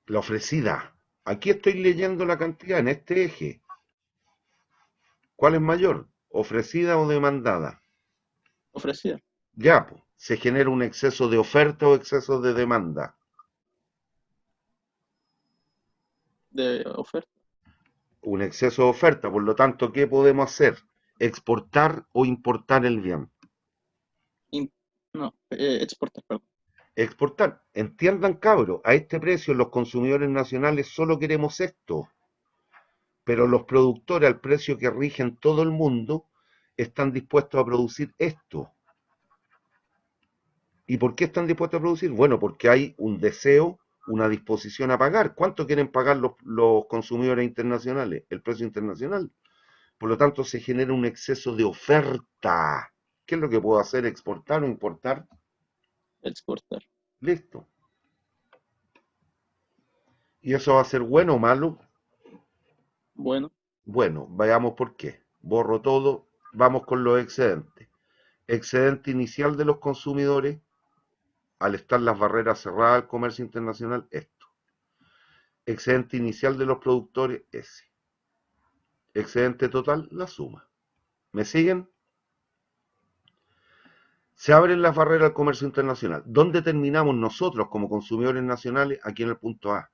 La ofrecida. Aquí estoy leyendo la cantidad en este eje. ¿Cuál es mayor? ¿Ofrecida o demandada? Ofrecida. Ya, pues, se genera un exceso de oferta o exceso de demanda. De oferta. Un exceso de oferta, por lo tanto, ¿qué podemos hacer? Exportar o importar el bien. No, exportar, perdón. Exportar. Entiendan, cabros, a este precio los consumidores nacionales solo queremos esto, pero los productores al precio que rigen todo el mundo están dispuestos a producir esto. ¿Y por qué están dispuestos a producir? Bueno, porque hay un deseo, una disposición a pagar. ¿Cuánto quieren pagar los consumidores internacionales? El precio internacional. Por lo tanto, se genera un exceso de oferta. ¿Qué es lo que puedo hacer? ¿Exportar o importar? Exportar. Listo. ¿Y eso va a ser bueno o malo? Bueno, Bueno, veamos por qué. Borro todo, vamos con los excedentes. Excedente inicial de los consumidores, al estar las barreras cerradas al comercio internacional, esto. Excedente inicial de los productores, ese. Excedente total, la suma. ¿Me siguen? Se abren las barreras al comercio internacional. ¿Dónde terminamos nosotros como consumidores nacionales? Aquí en el punto A.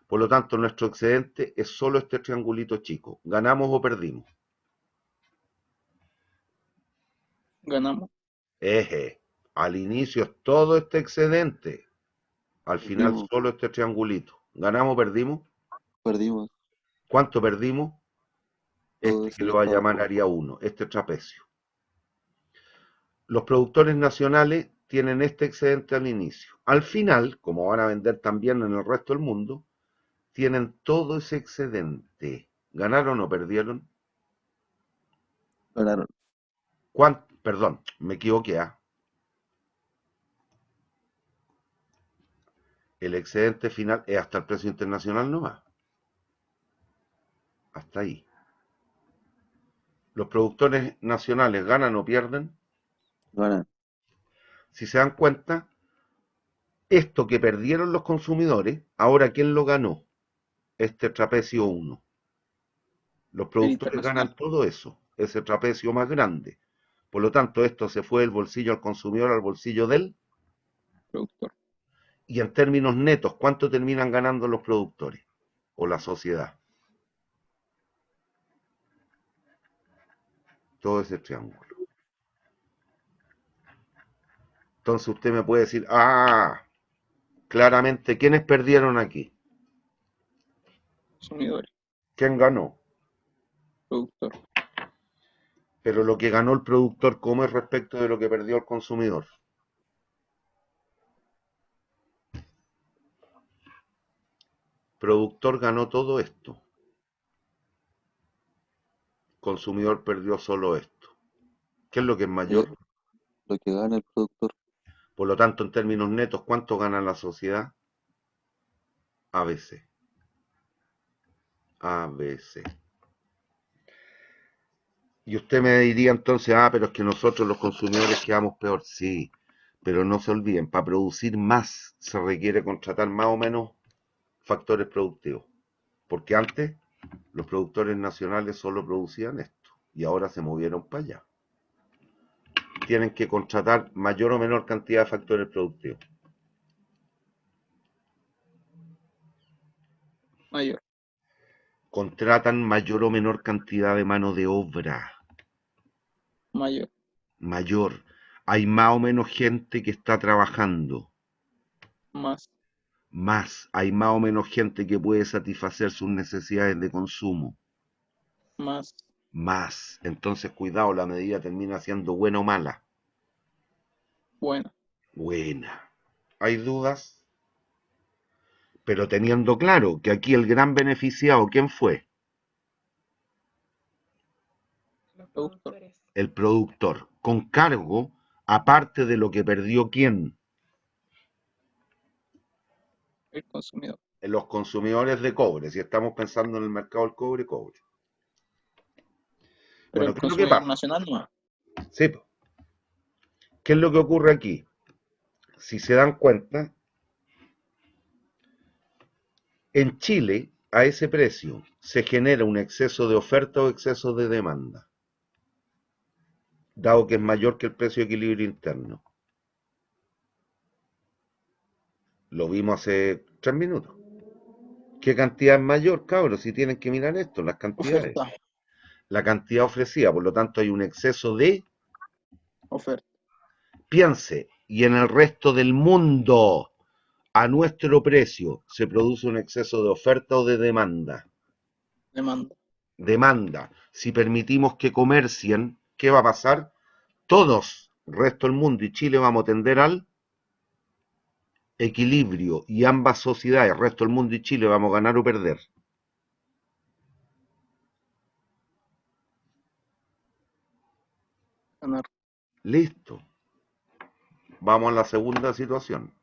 Por lo tanto, nuestro excedente es solo este triangulito chico. ¿Ganamos o perdimos? ganamos. Eje. Al inicio es todo este excedente. Al final Perdimos, solo este triangulito. ¿Ganamos o perdimos? perdimos. ¿Cuánto perdimos? Todo Este que eso lo que va a estaba. llamar área 1, este trapecio. Los productores nacionales tienen este excedente al inicio. Al final, como van a vender también en el resto del mundo, tienen todo ese excedente. ¿Ganaron o perdieron? Ganaron. Perdón, me equivoqué. El excedente final es hasta el precio internacional nomás. Hasta ahí. Los productores nacionales ganan o pierden. Ganan. Si se dan cuenta, esto que perdieron los consumidores, ahora ¿quién lo ganó? Este trapecio 1. Los El productores ganan internacional. todo eso, ese trapecio más grande. Por lo tanto, esto se fue del bolsillo al consumidor al bolsillo del. Productor. Y en términos netos, ¿cuánto terminan ganando los productores o la sociedad? Todo ese triángulo. Entonces usted me puede decir, claramente, ¿quiénes perdieron aquí? Consumidores. ¿Quién ganó? Productor. Pero lo que ganó el productor, ¿cómo es respecto de lo que perdió el consumidor? Productor ganó todo esto. Consumidor perdió solo esto. ¿Qué es lo que es mayor? Lo que gana el productor. Por lo tanto, en términos netos, ¿cuánto gana la sociedad? ABC. ABC. Y usted me diría entonces, pero es que nosotros los consumidores quedamos peor. Sí, pero no se olviden, para producir más se requiere contratar más o menos factores productivos. Porque antes los productores nacionales solo producían esto y ahora se movieron para allá. Tienen que contratar mayor o menor cantidad de factores productivos. Mayor. Contratan mayor o menor cantidad de mano de obra. Mayor. Mayor. Hay más o menos gente que está trabajando. Más. Más. Hay más o menos gente que puede satisfacer sus necesidades de consumo. Más. Más. Entonces, cuidado, la medida termina siendo buena o mala. Buena. Buena. ¿Hay dudas? Pero teniendo claro que aquí el gran beneficiado, ¿quién fue? Los Productor. productores. El productor, con cargo, aparte de lo que perdió quién, El consumidor. en los consumidores de cobre, si estamos pensando en el mercado del cobre, cobre. Pero Bueno, el ¿qué es lo que consumidor pasa? nacional no. Sí, ¿qué es lo que ocurre aquí? si se dan cuenta, en Chile a ese precio se genera un exceso de oferta o exceso de demanda, dado que es mayor que el precio de equilibrio interno. Lo vimos hace 3 minutos. ¿Qué cantidad es mayor, cabros? Si tienen que mirar esto, las cantidades. Oferta, La cantidad ofrecida, por lo tanto hay un exceso de, oferta. piense, y en el resto del mundo, a nuestro precio, se produce un exceso de oferta o de demanda. Demanda. Demanda. Si permitimos que comercien, ¿qué va a pasar? Todos, resto del mundo y Chile, vamos a tender al equilibrio, y ambas sociedades, resto del mundo y Chile, vamos a ganar o perder. Ganar. Listo. Vamos a la segunda situación.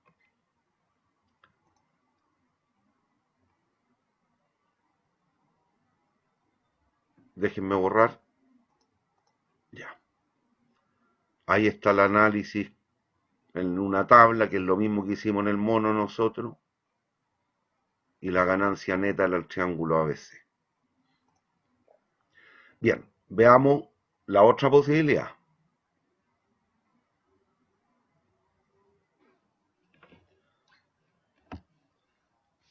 Déjenme borrar. Ya. Ahí está el análisis en una tabla, que es lo mismo que hicimos en el mono nosotros, y la ganancia neta del triángulo ABC. Bien, veamos la otra posibilidad.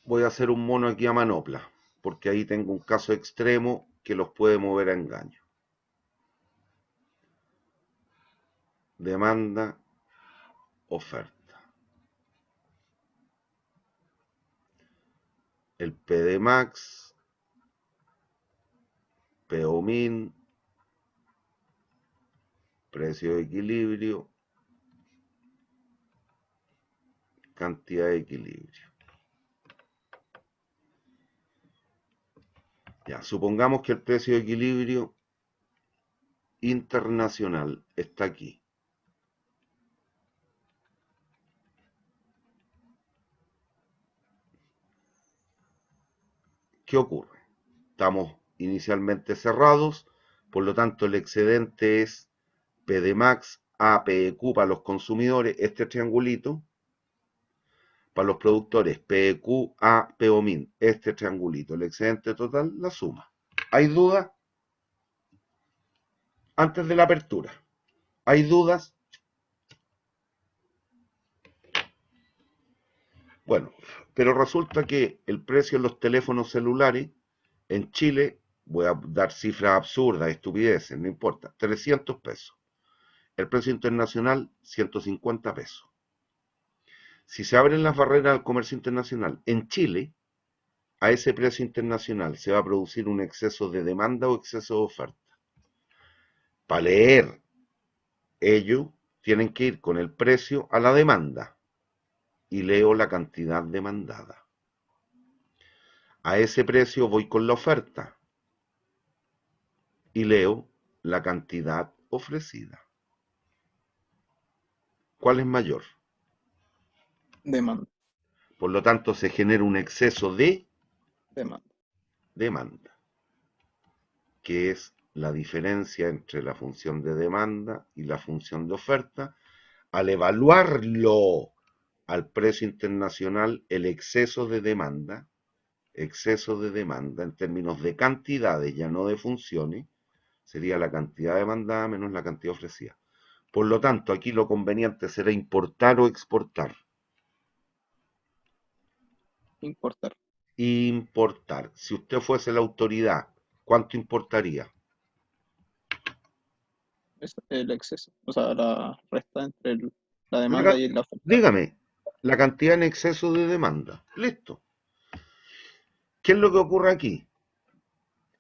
Voy a hacer un mono aquí a manopla, porque ahí tengo un caso extremo que los puede mover a engaño. Demanda, oferta. El PD max, PO min, precio de equilibrio, cantidad de equilibrio. Ya, supongamos que el precio de equilibrio internacional está aquí. ¿Qué ocurre? Estamos inicialmente cerrados, por lo tanto el excedente es PDMAX a PEQ para los consumidores, este triangulito, para los productores PEQ a POMIN, este triangulito, el excedente total, la suma. ¿Hay dudas? Antes de la apertura, ¿hay dudas? Bueno, pero resulta que el precio de los teléfonos celulares en Chile, voy a dar cifras absurdas, estupideces, no importa, 300 pesos. El precio internacional, 150 pesos. Si se abren las barreras al comercio internacional en Chile, a ese precio internacional se va a producir un exceso de demanda o exceso de oferta. Para leer ello, tienen que ir con el precio a la demanda y leo la cantidad demandada. A ese precio voy con la oferta y leo la cantidad ofrecida. ¿Cuál es mayor? Demanda. Por lo tanto, se genera un exceso de Demanda. demanda, que es la diferencia entre la función de demanda y la función de oferta. Al evaluarlo al precio internacional, el exceso de demanda en términos de cantidades, ya no de funciones, sería la cantidad demandada menos la cantidad ofrecida. Por lo tanto, aquí lo conveniente será importar o exportar. Importar. Importar. Si usted fuese la autoridad, ¿cuánto importaría? Es el exceso. O sea, la resta entre la La demanda y la oferta. dígame, la cantidad en exceso de demanda. Listo. ¿Qué es lo que ocurre aquí?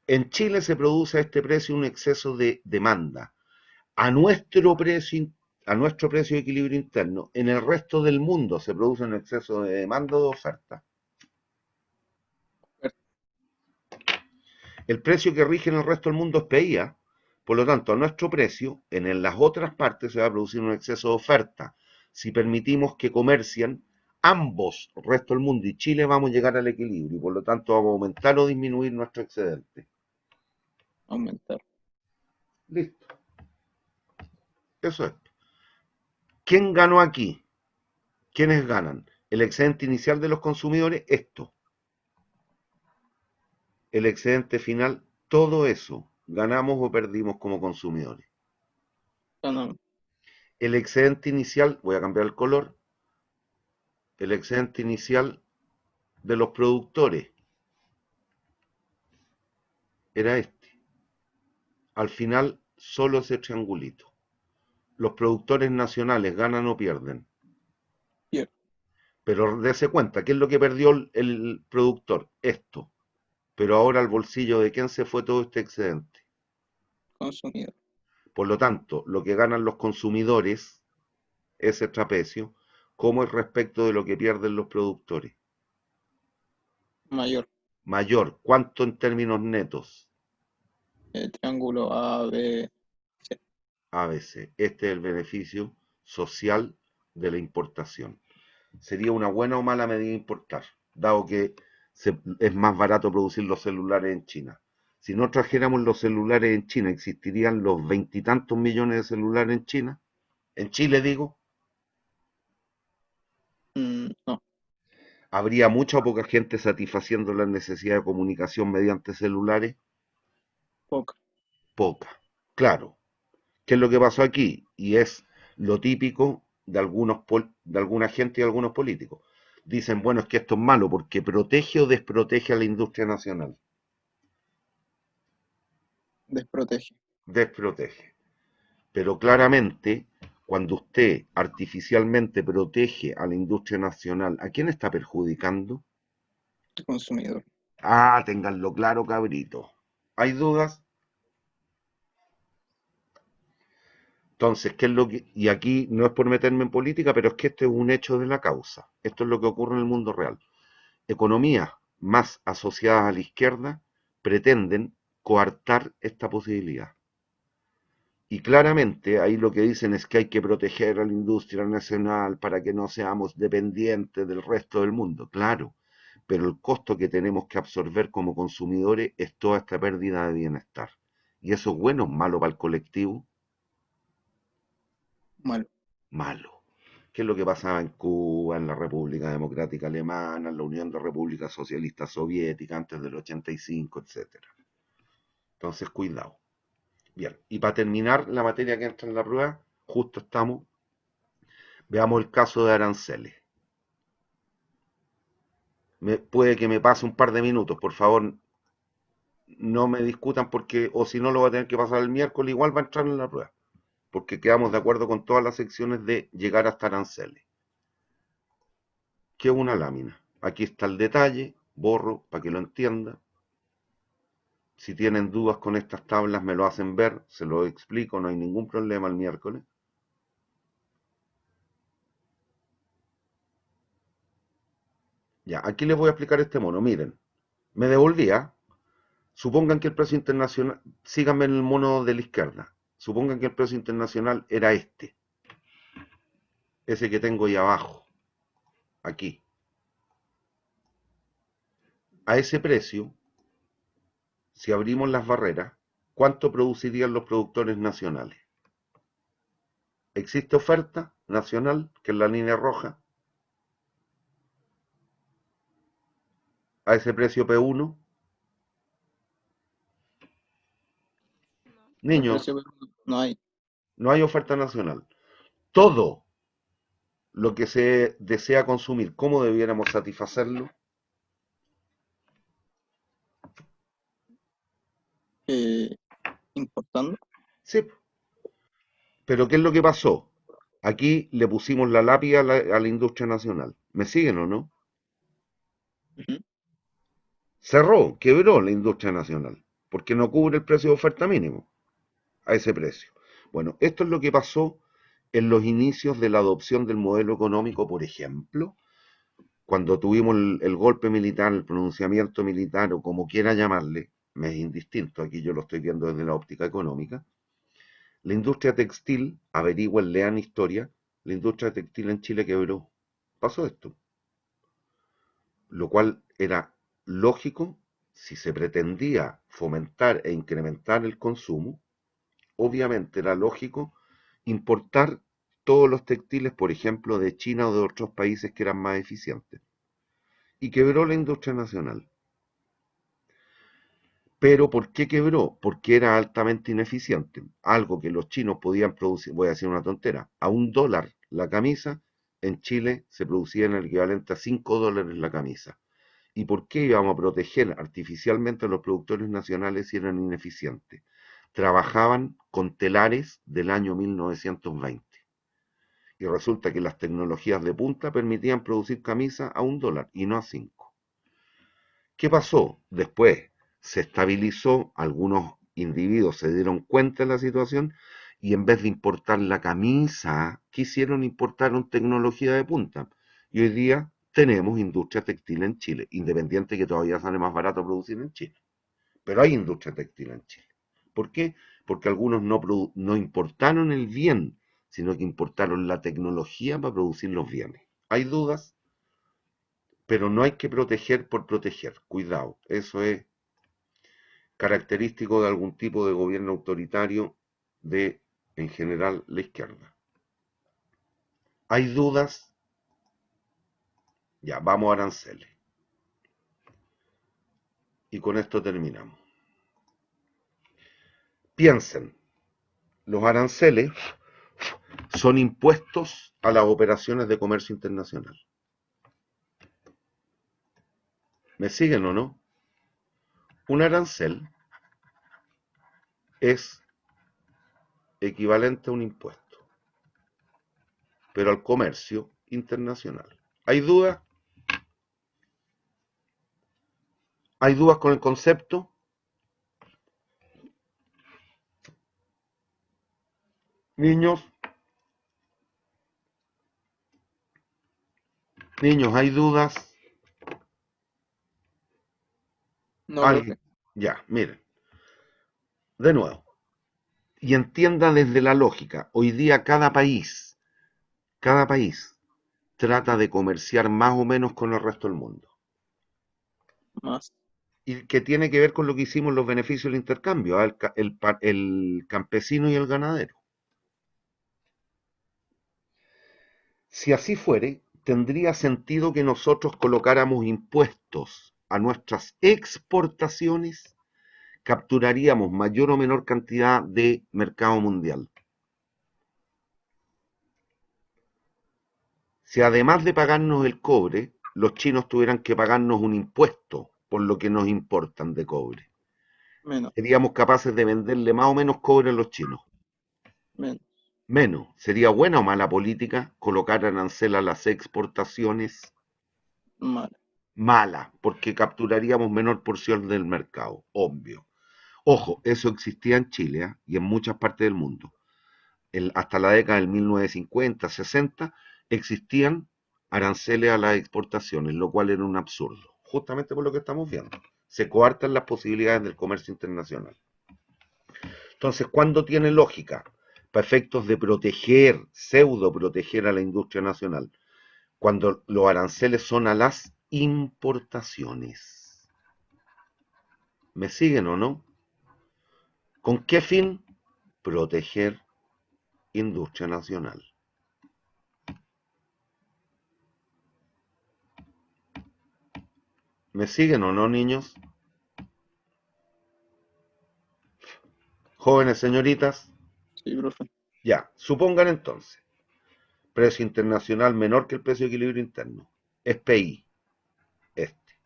En Chile se produce a este precio un exceso de demanda. A nuestro precio de equilibrio interno, en el resto del mundo se produce un exceso de demanda o de oferta. El precio que rige en el resto del mundo es PIA, por lo tanto, a nuestro precio, en las otras partes se va a producir un exceso de oferta. Si permitimos que comercien ambos, el resto del mundo y Chile, vamos a llegar al equilibrio y por lo tanto vamos a aumentar o disminuir nuestro excedente. Aumentar. Listo. Eso es. ¿Quién ganó aquí? ¿Quiénes ganan? El excedente inicial de los consumidores, esto. El excedente final, todo eso. ¿Ganamos o perdimos como consumidores? Ganamos. El excedente inicial, voy a cambiar el color, el excedente inicial de los productores era este. Al final, solo ese triangulito. Los productores nacionales ganan o pierden. Pierde. Pero dése cuenta, ¿qué es lo que perdió el productor? Esto. Pero ahora al bolsillo de quién se fue todo este excedente. Consumidor. Por lo tanto, lo que ganan los consumidores, ese trapecio, ¿cómo es respecto de lo que pierden los productores? Mayor. Mayor. ¿Cuánto en términos netos? Triángulo A, B, C. ABC. Este es el beneficio social de la importación. Sería una buena o mala medida importar, dado que es más barato producir los celulares en China. Si no trajéramos los celulares en China, ¿existirían los veintitantos millones de celulares en China? En Chile, digo. No, ¿Habría mucha o poca gente satisfaciendo las necesidades de comunicación mediante celulares? poca. Poca. Claro. ¿Qué es lo que pasó aquí? Y es lo típico de de alguna gente y algunos políticos. Dicen, bueno, es que esto es malo porque protege o desprotege a la industria nacional. Desprotege. Desprotege. Pero claramente, cuando usted artificialmente protege a la industria nacional, ¿a quién está perjudicando? El consumidor. Ah, ténganlo claro, cabrito. ¿Hay dudas? Entonces, ¿qué es lo que...? Y aquí no es por meterme en política, pero es que esto es un hecho de la causa. Esto es lo que ocurre en el mundo real. Economías más asociadas a la izquierda pretenden coartar esta posibilidad. Y claramente ahí lo que dicen es que hay que proteger a la industria nacional para que no seamos dependientes del resto del mundo. Claro, pero el costo que tenemos que absorber como consumidores es toda esta pérdida de bienestar. ¿Y eso es bueno o malo para el colectivo? Malo. Malo. ¿Qué es lo que pasaba en Cuba, en la República Democrática Alemana, en la Unión de Repúblicas Socialistas Soviéticas antes del 85, etcétera? Entonces, cuidado. Bien, y para terminar la materia que entra en la prueba, justo estamos, veamos el caso de aranceles. Puede que me pase un par de minutos, por favor, no me discutan porque, o si no lo va a tener que pasar el miércoles, igual va a entrar en la prueba, porque quedamos de acuerdo con todas las secciones de llegar hasta aranceles. ¿Qué es una lámina? Aquí está el detalle, borro para que lo entienda. Si tienen dudas con estas tablas me lo hacen ver, se lo explico, no hay ningún problema el miércoles. Ya, aquí les voy a explicar este mono, miren, me devolvía. Supongan que el precio internacional, síganme en el mono de la izquierda, supongan que el precio internacional era este, ese que tengo ahí abajo, aquí. A ese precio, si abrimos las barreras, ¿cuánto producirían los productores nacionales? ¿Existe oferta nacional, que es la línea roja? A ese precio P1, El niños, precio no hay. no hay oferta nacional. Todo lo que se desea consumir, ¿cómo debiéramos satisfacerlo? Importando. Sí, pero ¿qué es lo que pasó? Aquí le pusimos la lápida a la industria nacional. ¿Me siguen o no? Ujú. Cerró, quebró la industria nacional, porque no cubre el precio de oferta mínimo a ese precio. Bueno, esto es lo que pasó en los inicios de la adopción del modelo económico, por ejemplo, cuando tuvimos el golpe militar, el pronunciamiento militar o como quiera llamarle, me es indistinto, aquí yo lo estoy viendo desde la óptica económica. La industria textil, averigüen, lean historia, la industria textil en Chile quebró. Pasó esto, lo cual era lógico si se pretendía fomentar e incrementar el consumo. Obviamente era lógico importar todos los textiles, por ejemplo, de China o de otros países que eran más eficientes. Y quebró la industria nacional. Pero ¿por qué quebró? Porque era altamente ineficiente. Algo que los chinos podían producir, voy a decir una tontera, a $1 la camisa, en Chile se producía en el equivalente a $5 la camisa. ¿Y por qué íbamos a proteger artificialmente a los productores nacionales si eran ineficientes? Trabajaban con telares del año 1920. Y resulta que las tecnologías de punta permitían producir camisas a $1 y no a 5. ¿Qué pasó? Después se estabilizó, algunos individuos se dieron cuenta de la situación y en vez de importar la camisa, quisieron importar una tecnología de punta. Y hoy día tenemos industria textil en Chile, independiente que todavía sale más barato producir en Chile. Pero hay industria textil en Chile. ¿Por qué? Porque algunos no importaron el bien, sino que importaron la tecnología para producir los bienes. ¿Hay dudas? Pero no hay que proteger por proteger. Cuidado, eso es característico de algún tipo de gobierno autoritario de, en general, la izquierda. ¿Hay dudas? Ya, vamos a aranceles. Y con esto terminamos. Piensen, los aranceles son impuestos a las operaciones de comercio internacional. ¿Me siguen o no? Un arancel es equivalente a un impuesto, pero al comercio internacional. ¿Hay dudas? ¿Hay dudas con el concepto? Niños, ¿hay dudas? No, ¿Alguien? profe. Ya, miren, de nuevo. Y entienda desde la lógica, hoy día cada país trata de comerciar más o menos con el resto del mundo. Más. Y que tiene que ver con lo que hicimos los beneficios del intercambio, el campesino y el ganadero. Si así fuere, tendría sentido que nosotros colocáramos impuestos a nuestras exportaciones, capturaríamos mayor o menor cantidad de mercado mundial. Si además de pagarnos el cobre, los chinos tuvieran que pagarnos un impuesto por lo que nos importan de cobre, Menos. seríamos capaces de venderle más o menos cobre a los chinos. Menos. Menos. ¿Sería buena o mala política colocar arancel a las exportaciones? Mal. Mala, porque capturaríamos menor porción del mercado, obvio. Ojo, eso existía en Chile, ¿eh? Y en muchas partes del mundo. Hasta la década del 1950, 60, existían aranceles a las exportaciones, lo cual era un absurdo, justamente por lo que estamos viendo. Se coartan las posibilidades del comercio internacional. Entonces, ¿cuándo tiene lógica? Para efectos de proteger, pseudo proteger a la industria nacional, cuando los aranceles son a las importaciones. ¿Me siguen o no? ¿Con qué fin? Proteger industria nacional. ¿Me siguen o no, niños? Jóvenes señoritas, Sí, profe. ya, supongan entonces, precio internacional menor que el precio de equilibrio interno, es PI, este.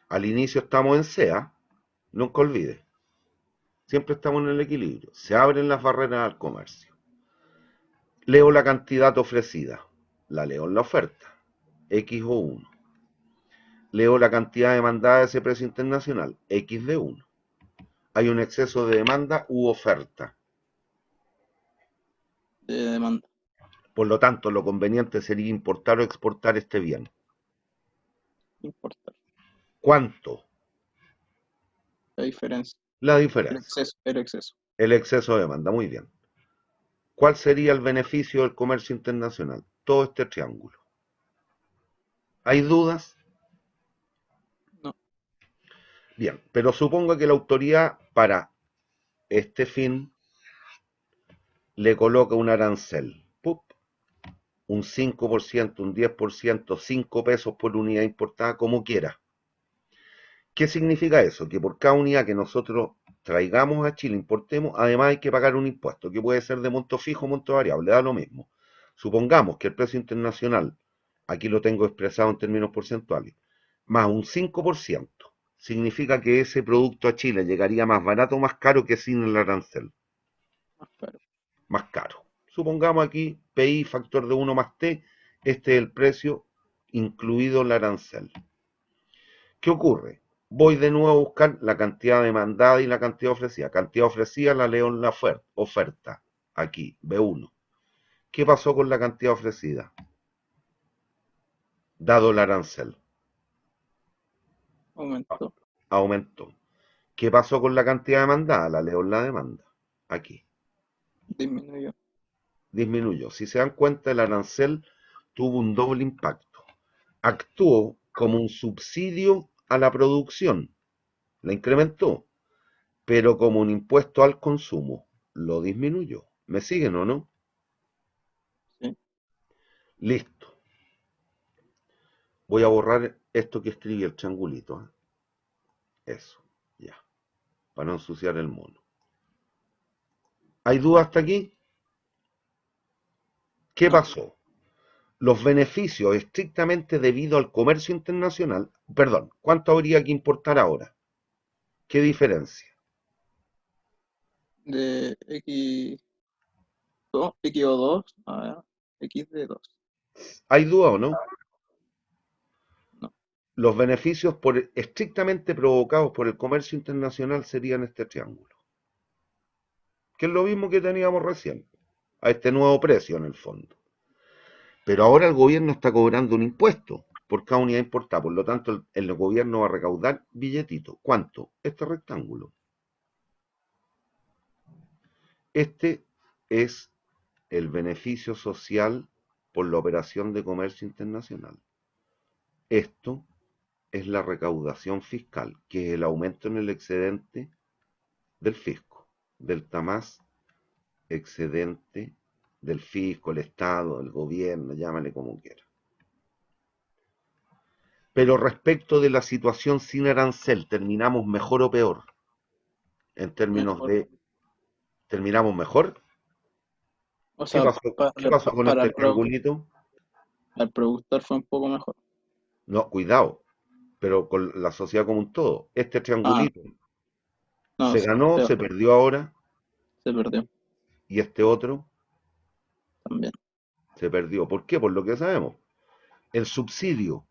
Al inicio estamos en SEA, nunca olvide, siempre estamos en el equilibrio, se abren las barreras al comercio. Leo la cantidad ofrecida, la leo en la oferta, X o 1. Leo la cantidad demandada de ese precio internacional, X de 1. Hay un exceso de demanda u oferta. De demanda. Por lo tanto, lo conveniente sería importar o exportar este bien. Importar. ¿Cuánto? La diferencia. La El diferencia. exceso. El exceso. El exceso de demanda, muy bien. ¿Cuál sería el beneficio del comercio internacional? Todo este triángulo. ¿Hay dudas? No. Bien, pero supongo que la autoridad para este fin le coloca un arancel. un 5%, un 10%, 5 pesos por unidad importada, como quiera. ¿Qué significa eso? Que por cada unidad que nosotros traigamos a Chile, importemos, además hay que pagar un impuesto, que puede ser de monto fijo o monto variable, da lo mismo. Supongamos que el precio internacional, aquí lo tengo expresado en términos porcentuales, más un 5%, significa que ese producto a Chile llegaría más barato o más caro que sin el arancel. Más caro. Más caro. Supongamos aquí PI factor de 1 más T, este es el precio incluido el arancel. ¿Qué ocurre? Voy de nuevo a buscar la cantidad demandada y la cantidad ofrecida. Cantidad ofrecida la leo en la oferta, aquí, B1. ¿Qué pasó con la cantidad ofrecida? Dado el arancel, Aumentó. aumentó. ¿Qué pasó con la cantidad demandada? La leo en la demanda, aquí, Disminuyó. disminuyó. Si se dan cuenta, el arancel tuvo un doble impacto. Actuó como un subsidio a la producción, la incrementó, pero como un impuesto al consumo, lo disminuyó. ¿Me siguen o no? Sí. Listo. Voy a borrar esto que escribí, el triangulito. Eso, ya, para no ensuciar el mono. ¿Hay dudas hasta aquí? ¿Qué No. pasó? Los beneficios estrictamente debido al comercio internacional, perdón, ¿cuánto habría que importar ahora? ¿Qué diferencia? De X2, X2 a X de 2. ¿Hay duda o no? No. Los beneficios estrictamente provocados por el comercio internacional serían este triángulo, que es lo mismo que teníamos recién, a este nuevo precio en el fondo. Pero ahora el gobierno está cobrando un impuesto por cada unidad importada, por lo tanto el gobierno va a recaudar billetitos. ¿Cuánto? Este rectángulo. Este es el beneficio social por la operación de comercio internacional. Esto es la recaudación fiscal, que es el aumento en el excedente del fisco, del tamás excedente del fisco, el Estado, el gobierno, llámale como quiera. Pero respecto de la situación sin arancel, ¿terminamos mejor o peor? En términos Mejor. de, ¿terminamos mejor? O ¿Qué sea, pasó, qué pasó con para este triangulito? el productor fue un poco mejor. No, cuidado, pero con la sociedad como un todo. Este Ah, triangulito no, se ganó, peor, se perdió ahora, se perdió y este otro también. se perdió. ¿Por qué? Por lo que sabemos. El subsidio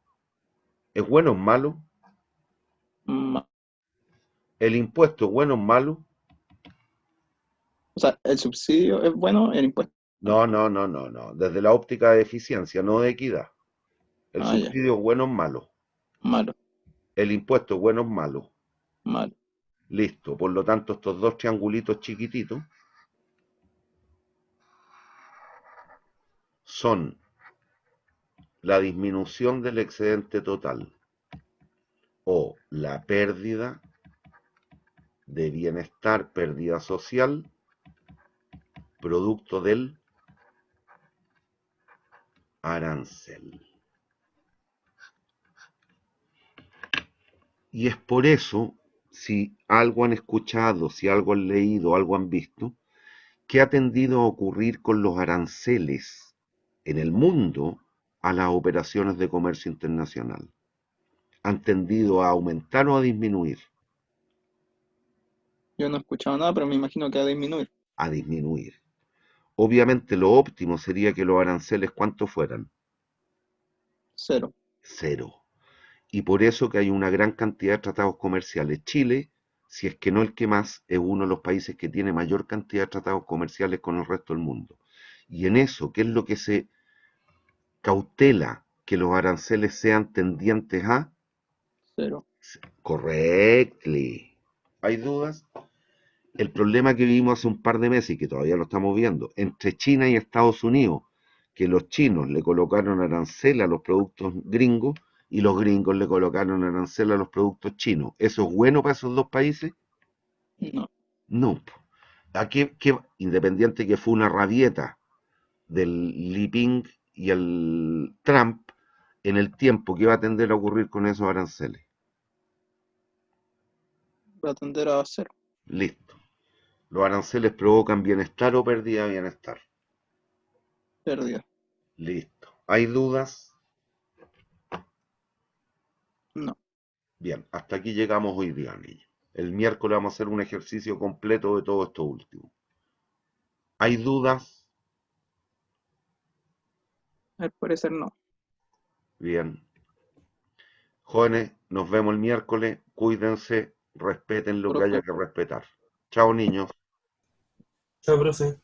es bueno o malo, Ma- el impuesto es bueno o malo. O sea, el subsidio es bueno, el impuesto. No, no, no, no, no. Desde la óptica de eficiencia, no de equidad. El Ah, ya, subsidio es bueno o malo. malo, El impuesto es bueno o malo. malo. Listo. Por lo tanto, estos dos triangulitos chiquititos son la disminución del excedente total o la pérdida de bienestar, pérdida social, producto del arancel. Y es por eso, si algo han escuchado, si algo han leído, algo han visto, ¿qué ha tendido a ocurrir con los aranceles en el mundo a las operaciones de comercio internacional? ¿Han tendido a aumentar o a disminuir? Yo no he escuchado nada, pero me imagino que va a disminuir. A disminuir. Obviamente lo óptimo sería que los aranceles, ¿cuántos fueran? Cero. Cero. Y por eso que hay una gran cantidad de tratados comerciales. Chile, si es que no el que más, es uno de los países que tiene mayor cantidad de tratados comerciales con el resto del mundo. Y en eso, ¿qué es lo que se cautela? Que los aranceles sean tendientes a... Cero. Correctly. ¿Hay dudas? El problema que vivimos hace un par de meses y que todavía lo estamos viendo entre China y Estados Unidos, que los chinos le colocaron arancel a los productos gringos y los gringos le colocaron arancel a los productos chinos. ¿Eso es bueno para esos dos países? No. No. Aquí, independiente que fue una rabieta del Li Ping y el Trump en el tiempo que va a tender a ocurrir con esos aranceles. Va a tender a cero. Listo. Los aranceles provocan bienestar o pérdida de bienestar. Pérdida. Listo. ¿Hay dudas? No. Bien, hasta aquí llegamos hoy día, niños. El miércoles vamos a hacer un ejercicio completo de todo esto último. ¿Hay dudas? Al parecer no. Bien. Jóvenes, nos vemos el miércoles. Cuídense, respeten lo que haya Profe. que respetar. Chao, niños. Chao, profe.